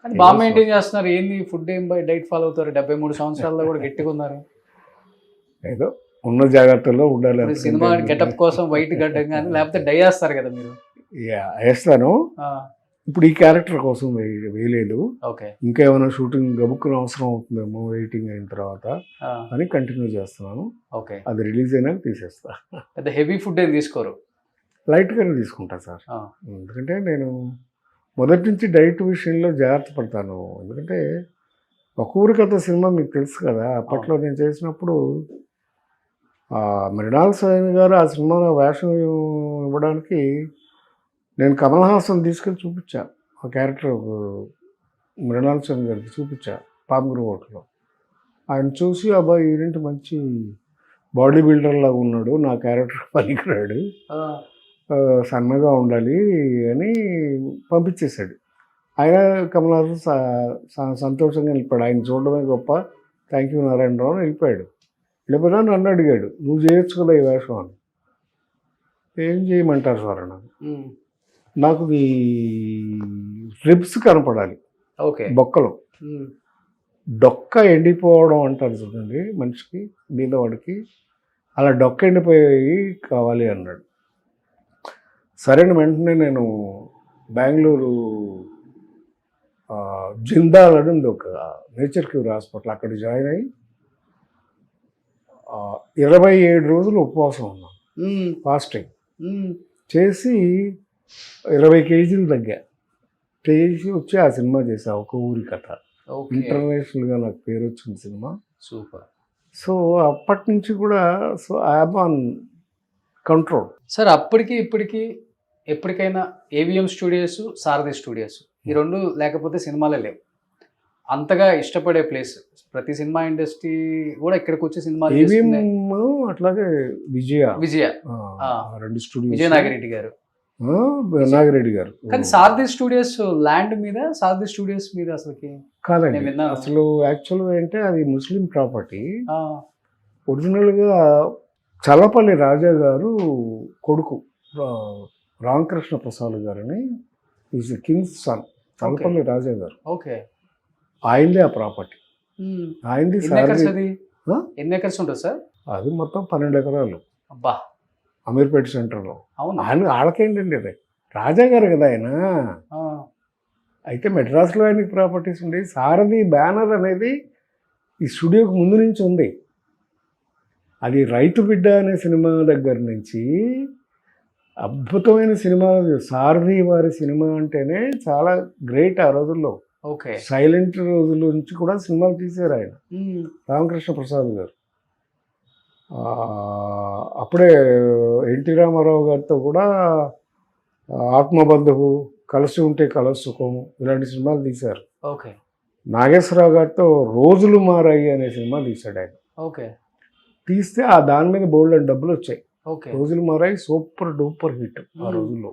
కానీ బాగా మెయింటైన్ చేస్తున్నారు. ఏంది ఫుడ్ ఏం బై డైట్ ఫాలో అవుతారు? 73 సంవత్సరాల్లో కూడా గట్టిగా ఉన్నారు. ఏదో ఉన్న జాగ్రత్తల్లో ఉండాలి. సినిమా గెటప్ కోసం వైట్ గడ్డం కానీ లేకపోతే డై వేస్తారు కదా మీరు. వేస్తాను. ఇప్పుడు ఈ క్యారెక్టర్ కోసం వేయలేదు. ఓకే, ఇంకా ఏమైనా షూటింగ్ గబుక్కున అవసరం అవుతుందేమో వెయిటింగ్ అయిన తర్వాత అని కంటిన్యూ చేస్తున్నాను. ఓకే, అది రిలీజ్ అయినాక తీసేస్తా. పెద్ద హెవీ ఫుడ్ ఏం తీసుకోరు? లైట్గానే తీసుకుంటా సార్. ఎందుకంటే నేను మొదటి నుంచి డైట్ విషయంలో జాగ్రత్త పడతాను. ఎందుకంటే ఒక ఊరి కథ సినిమా మీకు తెలుసు కదా. అప్పట్లో నేను చేసినప్పుడు మృణాల్ సేన్ గారు ఆ సినిమాలో వేషం ఇవ్వడానికి నేను కమల్ హాసన్ తీసుకెళ్ళి చూపించా. ఆ క్యారెక్టర్ మృణాల్ సేన్ గారికి చూపించా పామ్గురు హోటల్లో. ఆయన చూసి అబ్బాయి ఏంటి మంచి బాడీ బిల్డర్ లాగా ఉన్నాడు, నా క్యారెక్టర్ పనికిరాడు, సన్నగా ఉండాలి అని పంపించేశాడు. ఆయన కమల్ హాసన్ సంతోషంగా వెళ్ళిపోయాడు. ఆయన చూడడమే గొప్ప, థ్యాంక్ యూ నారాయణరావు అని వెళ్ళిపోయాడు. వెళ్ళిపోయినా నన్ను అడిగాడు, నువ్వు చేయొచ్చు కదా ఈ వేషం అని. ఏం చేయమంటారు సార్ నాకు? నాకు ఈ రిబ్స్ కనపడాలి. ఓకే, బొక్కలు, డొక్క ఎండిపోవడం అంటారు చూడండి మనిషికి, బీదవాడికి, అలా డొక్క ఎండిపోయి కావాలి అన్నాడు. సరైన వెంటనే నేను బెంగళూరు జిందాల్ అని ఉంది ఒక నేచర్ క్యూర్ హాస్పిటల్, అక్కడ జాయిన్ అయ్యి 27 రోజులు ఉపవాసం ఉన్నాను, ఫాస్టింగ్ చేసి 20 కేజీలు తగ్గా. చేసి వచ్చి ఆ సినిమా చేసా, ఒక ఊరి కథ. ఇంటర్నేషనల్గా నాకు పేరు వచ్చింది సినిమా. సూపర్. సో అప్పటి నుంచి కూడా so I'm on control. Sir అప్పటికి ఇప్పటికి ఎప్పటికైనా ఏవిఎం స్టూడియోస్, సారథి స్టూడియోస్ ఈ రెండు లేకపోతే సినిమాలే లేవు. అంతగా ఇష్టపడే ప్లేస్ ప్రతి సినిమా ఇండస్ట్రీ కూడా ఇక్కడికి వచ్చి సినిమా అట్లాగే విజయ 2 స్టూడియో, విజయ నాగిరెడ్డి గారు. కానీ సారథి స్టూడియోస్ ల్యాండ్ మీద, సారథి స్టూడియోస్ మీద అసలుకి కాదండి. అసలు యాక్చువల్గా అంటే అది ముస్లిం ప్రాపర్టీ. ఒరిజినల్గా చల్లపల్లి రాజా గారు కొడుకు రామకృష్ణ ప్రసాద్ గారని, ఈజ్ కింగ్స్ సన్, చల్లపల్లి రాజా గారు. ఓకే, ఆయనదే ఆ ప్రాపర్టీ. ఆయనది. ఎన్ని ఎకర్స్ ఉంటుంది సార్? అది మొత్తం 12 ఎకరాలు. అబ్బా, అమీర్పేట సెంటర్లో. అవును, వాళ్ళకేంటండి అది రాజా గారు కదా ఆయన. అయితే మెడ్రాస్లో ఆయనకి ప్రాపర్టీస్ ఉండే. సారథి బ్యానర్ అనేది ఈ స్టూడియోకి ముందు నుంచి ఉంది. అది రైతు బిడ్డ అనే సినిమా దగ్గర నుంచి అద్భుతమైన సినిమాలు. సారథి వారి సినిమా అంటేనే చాలా గ్రేట్ ఆ రోజుల్లో. ఓకే, సైలెంట్ రోజుల నుంచి కూడా సినిమాలు తీశారు ఆయన, రామకృష్ణ ప్రసాద్ గారు. అప్పుడే ఎన్టీ రామారావు గారితో కూడా ఆత్మబంధువు, కలిసి ఉంటే కలసుఖం ఇలాంటి సినిమాలు తీశారు. ఓకే, నాగేశ్వరరావు గారితో రోజులు మారాయి అనే సినిమా తీశాడు ఆయన. ఓకే, తీస్తే దాని మీద బోల్డ్ డబ్బులు వచ్చాయి. ఓకే, రోజులు మారాయి సూపర్ డూపర్ హిట్ ఆ రోజుల్లో.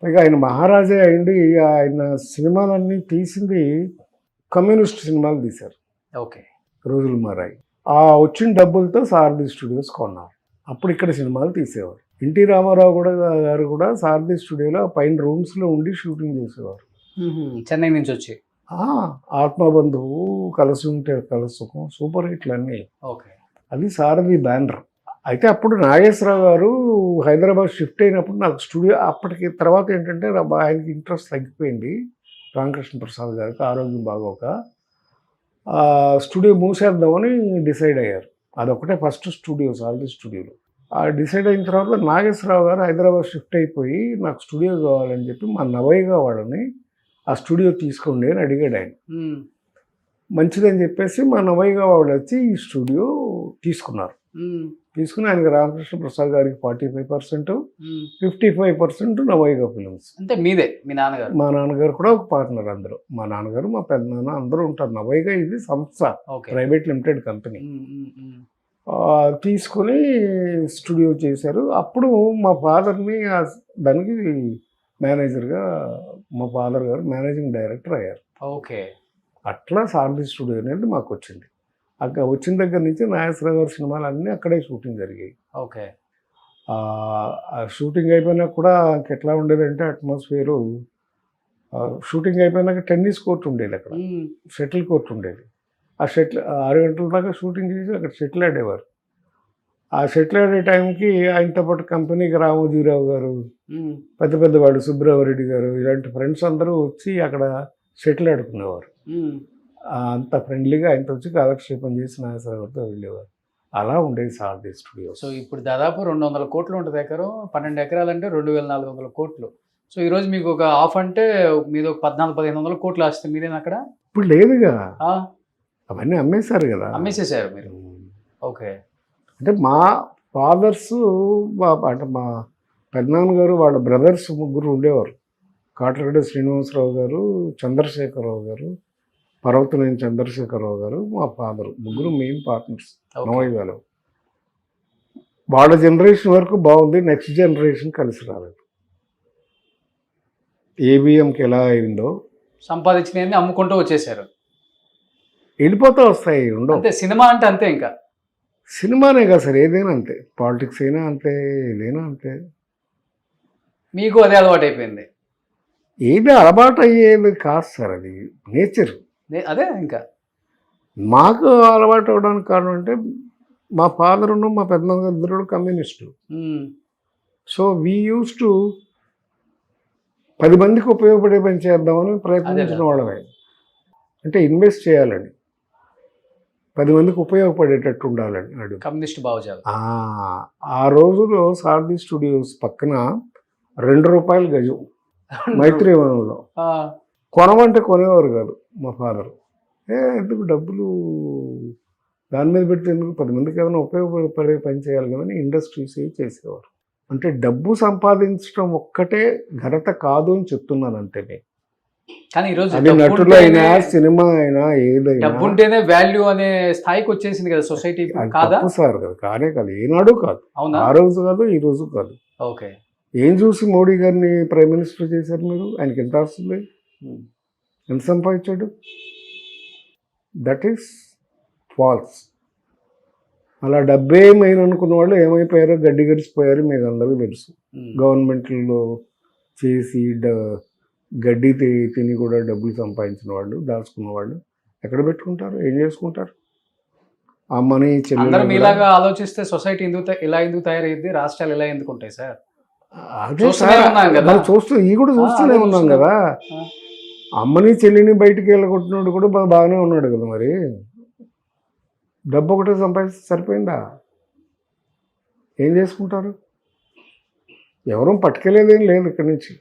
పైగా ఆయన మహారాజే అయింది. ఆయన సినిమాలన్నీ తీసింది కమ్యూనిస్ట్ సినిమాలు తీశారు. ఓకే, రోజులు మారాయి. ఆ వచ్చిన డబ్బులతో సారథి స్టూడియోస్ కొన్నారు. అప్పుడు ఇక్కడ సినిమాలు తీసేవారు. ఎన్టీ రామారావు గారు కూడా సారథి స్టూడియోలో పైన రూమ్స్లో ఉండి షూటింగ్ చేసేవారు. చెన్నై నుంచి వచ్చి. ఆత్మబంధువు, కలసి ఉంటే కలసుకం, సూపర్ హిట్లు అన్నీ. ఓకే. అది సారథి బ్యానర్. అయితే అప్పుడు నాగేశ్వరరావు గారు హైదరాబాద్ షిఫ్ట్ అయినప్పుడు నాకు స్టూడియో అప్పటికి తర్వాత ఏంటంటే ఆయనకి ఇంట్రెస్ట్ తగ్గిపోయింది. రామకృష్ణ ప్రసాద్ గారికి ఆరోగ్యం బాగోక స్టూడియో మూసేద్దామని డిసైడ్ అయ్యారు. అదొకటే ఫస్ట్ స్టూడియో సారథి స్టూడియోలో. డిసైడ్ అయిన తర్వాత నాగేశ్వరరావు గారు హైదరాబాద్ షిఫ్ట్ అయిపోయి నాకు స్టూడియో కావాలని చెప్పి మా నవయ్య వాళ్ళని ఆ స్టూడియో తీసుకోండి అని అడిగాడు ఆయన. మంచిదని చెప్పేసి మా నవయ్య వాళ్ళు వచ్చి ఈ స్టూడియో తీసుకున్నారు. తీసుకుని ఆయనకి రామకృష్ణ ప్రసాద్ గారికి 45%, 55% నవయ్య ఫిలిమ్స్. అంటే మీదే, మీ నాన్నగారు? మా నాన్నగారు కూడా ఒక పార్ట్నర్. అందరూ మా నాన్నగారు, మా పెద్దనాన్న అందరూ ఉంటారు. నవయ్య ఇది సంస్థ, ప్రైవేట్ లిమిటెడ్ కంపెనీ. తీసుకుని స్టూడియో చేశారు. అప్పుడు మా ఫాదర్ని దానికి మేనేజర్గా మా ఫాదర్ గారు మేనేజింగ్ డైరెక్టర్ అయ్యారు. ఓకే. అట్లా సారథి స్టూడియో అనేది మాకు వచ్చింది. అక్కడ వచ్చిన దగ్గర నుంచి నాగేశ్వరరావు గారి సినిమాలు అన్నీ అక్కడే షూటింగ్ జరిగాయి. ఓకే. షూటింగ్ అయిపోయినాక కూడా ఎట్లా ఉండేదంటే అట్మాస్ఫియరు, షూటింగ్ అయిపోయినాక టెన్నిస్ కోర్ట్ ఉండేది, అక్కడ షటిల్ కోర్ట్ ఉండేది. ఆ షటిల్ 6 గంటల దాకా షూటింగ్ చేసి అక్కడ షటిల్ ఆడేవారు. ఆ షటిల్ ఆడే టైంకి ఆయనతో పాటు కంపెనీకి రామోజీరావు గారు, పెద్ద పెద్ద వాళ్ళు సుబ్రహ్మరెడ్డి గారు, ఇలాంటి ఫ్రెండ్స్ అందరూ వచ్చి అక్కడ షటిల్ ఆడుకునేవారు. అంత ఫ్రెండ్లీగా ఆయనతో వచ్చి కాలక్షేపం చేసి నాగేశ్వరరావుతో వెళ్ళేవారు. అలా ఉండేది సారథి స్టూడియో. సో ఇప్పుడు దాదాపు 200 కోట్లు ఉంటుంది ఎకరం. 12 ఎకరాలు అంటే 2400 కోట్లు. సో ఈరోజు మీకు ఒక హాఫ్ అంటే మీద ఒక 1400-1500 కోట్లు వస్తుంది. మీరేనా అక్కడ? ఇప్పుడు లేదుగా, అవన్నీ అమ్మేశారు కదా. అమ్మేసేసారు మీరు? ఓకే. అంటే మా ఫాదర్స్, అంటే మా పెద్దనాన్నగారు వాళ్ళ బ్రదర్స్ ముగ్గురు ఉండేవారు. కాట్రగడ్డ శ్రీనివాసరావు గారు, చంద్రశేఖరరావు గారు, పర్వతనేని చంద్రశేఖరరావు గారు, మా ఫాదర్, ముగ్గురు మెయిన్ పార్ట్నర్స్ నవయ్య గారు. వాళ్ళ జనరేషన్ వరకు బాగుంది, నెక్స్ట్ జనరేషన్ కలిసి రాలేదు. ఏబిఎంకి ఎలా అయిందో సంపాదించినవన్నీ అమ్ముకుంటూ వచ్చేసారు. వెళ్ళిపోతూ వస్తాయి, ఉండవు. అంటే సినిమా అంటే అంతే, ఇంకా సినిమానే కదా సార్, ఏదైనా అంతే. పాలిటిక్స్ అయినా అంతే, ఏదైనా అంతే. మీకు అదే అలవాటు అయిపోయింది? ఏది అలవాటు అయ్యేది కాదు సార్, అది నేచర్. అదే ఇంకా మాకు అలవాటు అవడానికి కారణం అంటే మా ఫాదర్ మా పెద్దనాన్న ఇద్దరు communist. So we use to 10 మందికి ఉపయోగపడే పని చేద్దామని ప్రయత్నించిన వాళ్ళమే. అంటే ఇన్వెస్ట్ చేయాలని, 10 మందికి ఉపయోగపడేటట్టు ఉండాలని అడు కమ్యూనిస్ట్ భావజాలం. ఆ రోజులో సారథి స్టూడియోస్ పక్కన ₹2 గజం మైత్రివనంలో కొనమంటే కొనేవారు కాదు మా ఫాదర్. ఎందుకు డబ్బులు దాని మీద పెడితే ఎందుకు, 10 మందికి ఏమైనా ఉపయోగపడే పని చేయాలి కానీ ఇండస్ట్రీస్ చేసేవారు. అంటే డబ్బు సంపాదించడం ఒక్కటే ఘనత కాదు అని చెప్తున్నాను అంతే. కానీ ఈరోజు అది నటులు అయినా సినిమా అయినా ఏదైనా డబ్బు ఉంటేనే వాల్యూ అనే స్థాయికి వచ్చేసింది కదా సొసైటీ. సార్ కదా, కానే కాదు, ఏనాడు కాదు. ఆ రోజు కాదు, ఈ రోజు కాదు. ఓకే. ఏం చూసి మోడీ గారిని ప్రైమ్ మినిస్టర్ చేశారు మీరు? ఆయనకి ఎంత వస్తుంది, ఎంత సంపాదించాడు? That is false. అలా డబ్బే మెయిన్ అనుకున్న వాళ్ళు ఏమైపోయారో గడ్డి గడిచిపోయారు మీకు అందరికీ తెలుసు. గవర్నమెంట్లో చేసి గడ్డి తిని కూడా డబ్బులు సంపాదించిన వాళ్ళు, దాచుకున్న వాళ్ళు ఎక్కడ పెట్టుకుంటారు, ఏం చేసుకుంటారు? ఆ మనీ మీలాగా ఆలోచిస్తే సొసైటీ ఎందుకు తయారయ్యింది, రాష్ట్రాలు ఎలా ఎందుకు ఉంటాయి సార్? అదే చూస్తూ ఈ కూడా చూస్తూనే ఉన్నాం కదా. అమ్మని చెల్లిని బయటికి వెళ్ళగొట్టినోడు కూడా బాగానే ఉన్నాడు కదా. మరి డబ్బు ఒకటే సంపాదిస్తే సరిపోయిందా? ఏం చేసుకుంటారు? ఎవరూ పట్టుకెళ్ళేదేం లేదు ఇక్కడి నుంచి.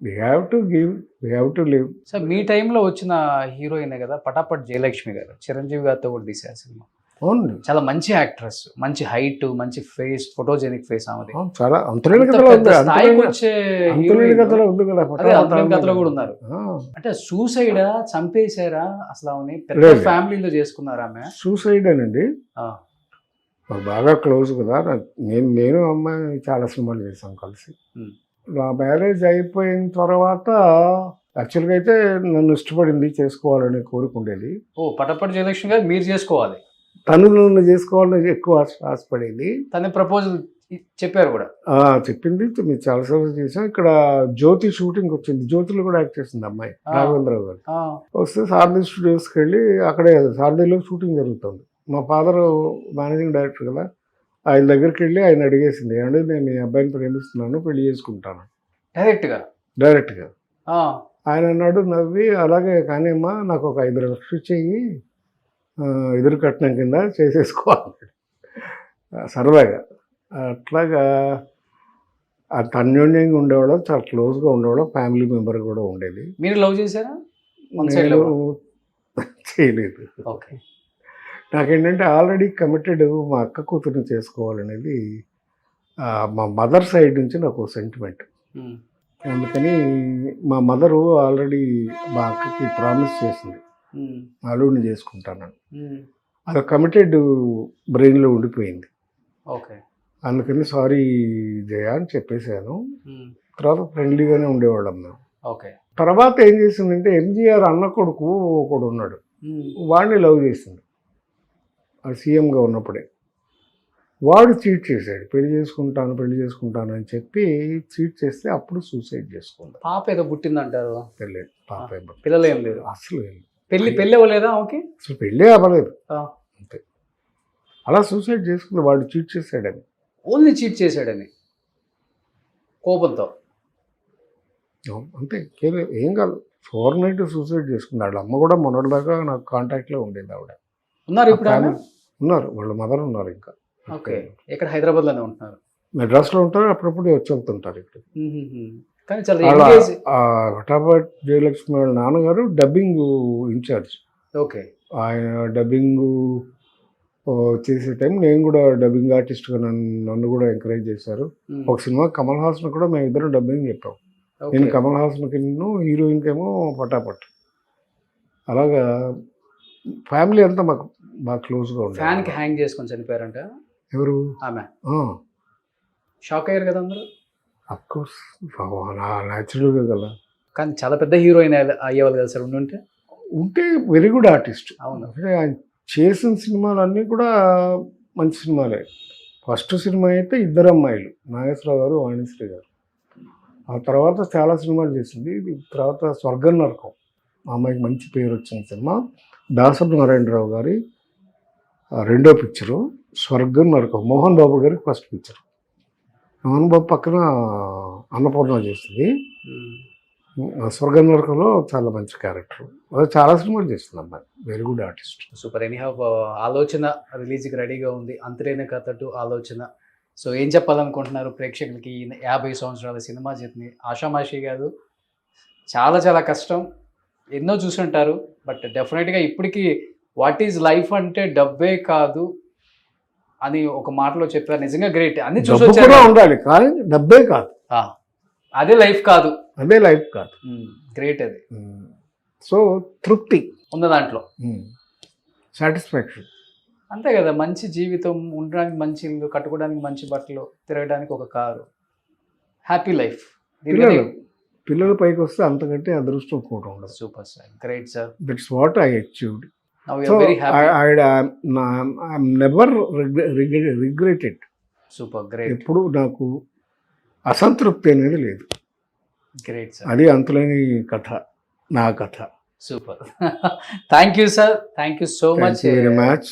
we have to give, we have to live. Sir మీ టైంలో వచ్చిన హీరోయిన్ కదా పటాపట్ జయలక్ష్మి గారు, చిరంజీవి గారితో కూడా తీశారు సినిమా. అవును, చాలా మంచి యాక్ట్రెస్, మంచి హైట్, మంచి ఫేస్, ఫోటోజెనిక్ ఫేస్ ఆమెది. చాలా కథలో కూడా ఉన్నారు. అంటే సూసైడా, చంపేశారా అసలు? ఆమె పెద్ద ఫ్యామిలీలో చేసుకున్నారు ఆమె. సూసైడ్ అనండి, బాగా క్లోజ్ కదా. నేను అమ్మాయి చాలా సినిమాలు చేశాం కలిసి. నా మ్యారేజ్ అయిపోయిన తర్వాత యాక్చువల్గా అయితే నన్ను ఇష్టపడింది, చేసుకోవాలని కోరుకుండేది. పటాపట్ జయలక్ష్మి గారు మీరు చేసుకోవాలి, తను నన్ను చేసుకోవాలని ఎక్కువ ఆశపడేది. తన ప్రపోజల్ చెప్పారు కూడా. చెప్పింది మేము చాలాసార్లు చేసాం. ఇక్కడ జ్యోతి షూటింగ్ వచ్చింది, జ్యోతిలో కూడా యాక్ట్ చేసింది అమ్మాయి రాఘవేంద్రరావు గారు. వస్తే సారథి స్టూడియోస్కి వెళ్ళి అక్కడే సారథిలో షూటింగ్ జరుగుతుంది. మా ఫాదర్ మేనేజింగ్ డైరెక్టర్ కదా, ఆయన దగ్గరికి వెళ్ళి ఆయన అడిగేసింది, ఏమంటే నేను మీ అబ్బాయిని ప్రేమిస్తున్నాను, పెళ్లి చేసుకుంటాను డైరెక్ట్గా. ఆయన అన్నాడు నవ్వి, అలాగే కానీ అమ్మా నాకు ఒక 5 లక్షలు చెయ్యి, ఎదురు కట్నం కింద చేసేసుకోవాలి సరదాగా. అట్లాగా అంత అన్యోన్యంగా ఉండేవాళ్ళం, చాలా క్లోజ్గా ఉండేవాళ్ళం, ఫ్యామిలీ మెంబర్ కూడా ఉండేది. మీరు లవ్ చేశారా? నేను చేయలేదు. ఓకే. నాకేంటంటే ఆల్రెడీ కమిటెడ్ మా అక్క కూతురుని చేసుకోవాలనేది మా మదర్ సైడ్ నుంచి నాకు సెంటిమెంట్. అందుకని మా మదరు ఆల్రెడీ మా అక్కకి ప్రామిస్ చేసింది, అల్లుడిని చేసుకుంటానని. అది కమిటెడ్ బ్రెయిన్లో ఉండిపోయింది. ఓకే. అందుకని సారీ జయ అని చెప్పేశాను. తర్వాత ఫ్రెండ్లీగానే ఉండేవాళ్ళం మేము. ఓకే. తర్వాత ఏం చేసిందంటే ఎంజీఆర్ అన్న కొడుకు ఒకడు ఉన్నాడు, వాడిని లవ్ చేసింది. అది సీఎంగా ఉన్నప్పుడే. వాడు చీట్ చేశాడు, పెళ్లి చేసుకుంటాను అని చెప్పి చీట్ చేస్తే అప్పుడు సూసైడ్ చేసుకుంది. పాప ఏదో పుట్టిందంటారు. తెలియదు పాప, పిల్లలు ఏం లేదు అసలు. పెళ్ళి అవ్వలేదా? ఓకే. అసలు పెళ్ళే అవ్వలేదు అంతే. అలా సూసైడ్ చేసుకుంది, వాడు చీట్ చేశాడని. ఓన్లీ చీట్ చేశాడని కోపంతో అంతే, ఏం కాదు. ఓవర్నైట్ సూసైడ్ చేసుకుంది. వాళ్ళ అమ్మ కూడా మొన్నటిదాకా నాకు కాంటాక్ట్లో ఉండేది. ఆవిడ ఉన్నారు ఇప్పుడు? ఉన్నారు, వాళ్ళ మదర్ ఉన్నారు ఇంకా. ఓకే. ఇక్కడ హైదరాబాద్లోనే ఉంటున్నారు? మెడ్రాస్లో ఉంటారు, అప్పుడప్పుడు వచ్చి వెళ్తుంటారు ఇక్కడ. కానీ చాలా హఠాబాద్ జయలక్ష్మి వాళ్ళ నాన్నగారు డబ్బింగ్ ఇన్ఛార్జ్. ఓకే. ఆయన డబ్బింగ్ చేసే టైం నేను కూడా డబ్బింగ్ ఆర్టిస్ట్గా నన్ను కూడా ఎంకరేజ్ చేశారు. ఒక సినిమా కమల్ హాసన్ కూడా మేము ఇద్దరు డబ్బింగ్ చెప్పాం. నేను కమల్ హాసన్కి హీరోయిన్కి ఏమో పటాపట్. అలాగా ఫ్యామిలీ అంతా మాకు బాగా క్లోజ్గా ఉంటుంది. ఫ్యాన్కి హ్యాంగ్ చేసుకొని చనిపోయారంట ఎవరు? ఆమె. షాక్ అయ్యారు కదా అందరూ? అఫ్కోర్స్, న్యాచురల్గా కదా. కానీ చాలా పెద్ద హీరోయిన్ అయ్యేవాళ్ళు కదా సార్ ఉంటే వెరీ గుడ్ ఆర్టిస్ట్. అవును. అంటే ఆయన చేసిన సినిమాలన్నీ కూడా మంచి సినిమాలే. ఫస్ట్ సినిమా అయితే 2 అమ్మాయిలు, నాగేశ్వరరావు గారు, వాణిశ్రీ గారు. ఆ తర్వాత చాలా సినిమాలు చేసింది. తర్వాత స్వర్గం నరకం, ఆ అమ్మాయికి మంచి పేరు వచ్చిన సినిమా. దాసరి నారాయణరావు గారి 2వ పిక్చరు స్వర్గం నరకం. మోహన్ బాబు గారికి ఫస్ట్ పిక్చర్. మోహన్ బాబు పక్కన అన్నపూర్ణ చేస్తుంది. స్వర్గం నరకంలో చాలా మంచి క్యారెక్టర్. అదే చాలా సినిమాలు చేస్తుంది అమ్మాయి, very good artist. Super. Anyhow ఆలోచన రిలీజ్కి రెడీగా ఉంది, అంతరేన కథటు ఆలోచన. సో ఏం చెప్పాలనుకుంటున్నారు ప్రేక్షకులకి? 50 సంవత్సరాల సినిమా జర్నీ ఆషామాషి కాదు, చాలా చాలా కష్టం. ఎన్నో చూసుంటారు, బట్ డెఫినెట్గా ఇప్పటికీ వాట్ ఈజ్ లైఫ్ అంటే డబ్బే కాదు అని ఒక మాటలో చెప్పారు. నిజంగా గ్రేట్. అన్ని చూసి ఉండాలి కానీ డబ్బే కాదు, అదే లైఫ్ కాదు. గ్రేట్ అది. సో తృప్తి ఉన్న దాంట్లో, సాటిస్ఫాక్షన్. అంతే కదా. మంచి జీవితం, ఉండడానికి మంచి ఇల్లు, కట్టుకోవడానికి మంచి బట్టలు, తిరగడానికి ఒక కారు, హ్యాపీ లైఫ్. పిల్లలు పైకి వస్తే అంతకంటే అదృష్టం కూడా ఉండదు. Super sir, great sir. That's what I achieved. Never regretted. Super, great. ఎప్పుడు నాకు అసంతృప్తి అనేది లేదు. Great sir. అది అంతులేని కథ, నా కథ. Super. Thank you sir, thank you so much. Very much.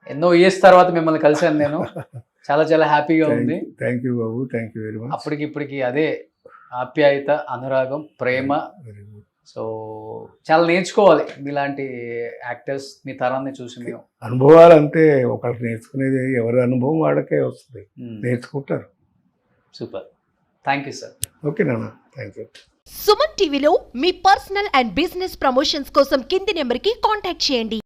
ఎన్నో ఇయర్స్ తర్వాత మిమ్మల్ని కలిశాను నేను, చాలా చాలా హ్యాపీగా ఉంది. Thank you Babu, thank you very much. ఇప్పటికి అదే ఆప్యాయత, అనురాగం, ప్రేమ. సో చాలా నేర్చుకోవాలి మీలాంటి యాక్టర్స్, మీ తరాన్ని చూసి. మేము అనుభవాలు అంతే, ఒకరికి నేర్చుకునేది ఎవరి అనుభవం వాళ్ళకే వస్తుంది, నేర్చుకుంటారు. Super, thank you sir. Okay నాన్న, థ్యాంక్ యూ. సుమన్ టీవీలో మీ పర్సనల్ అండ్ బిజినెస్ ప్రమోషన్స్ కోసం కింది నెంబర్కి కాంటాక్ట్ చేయండి.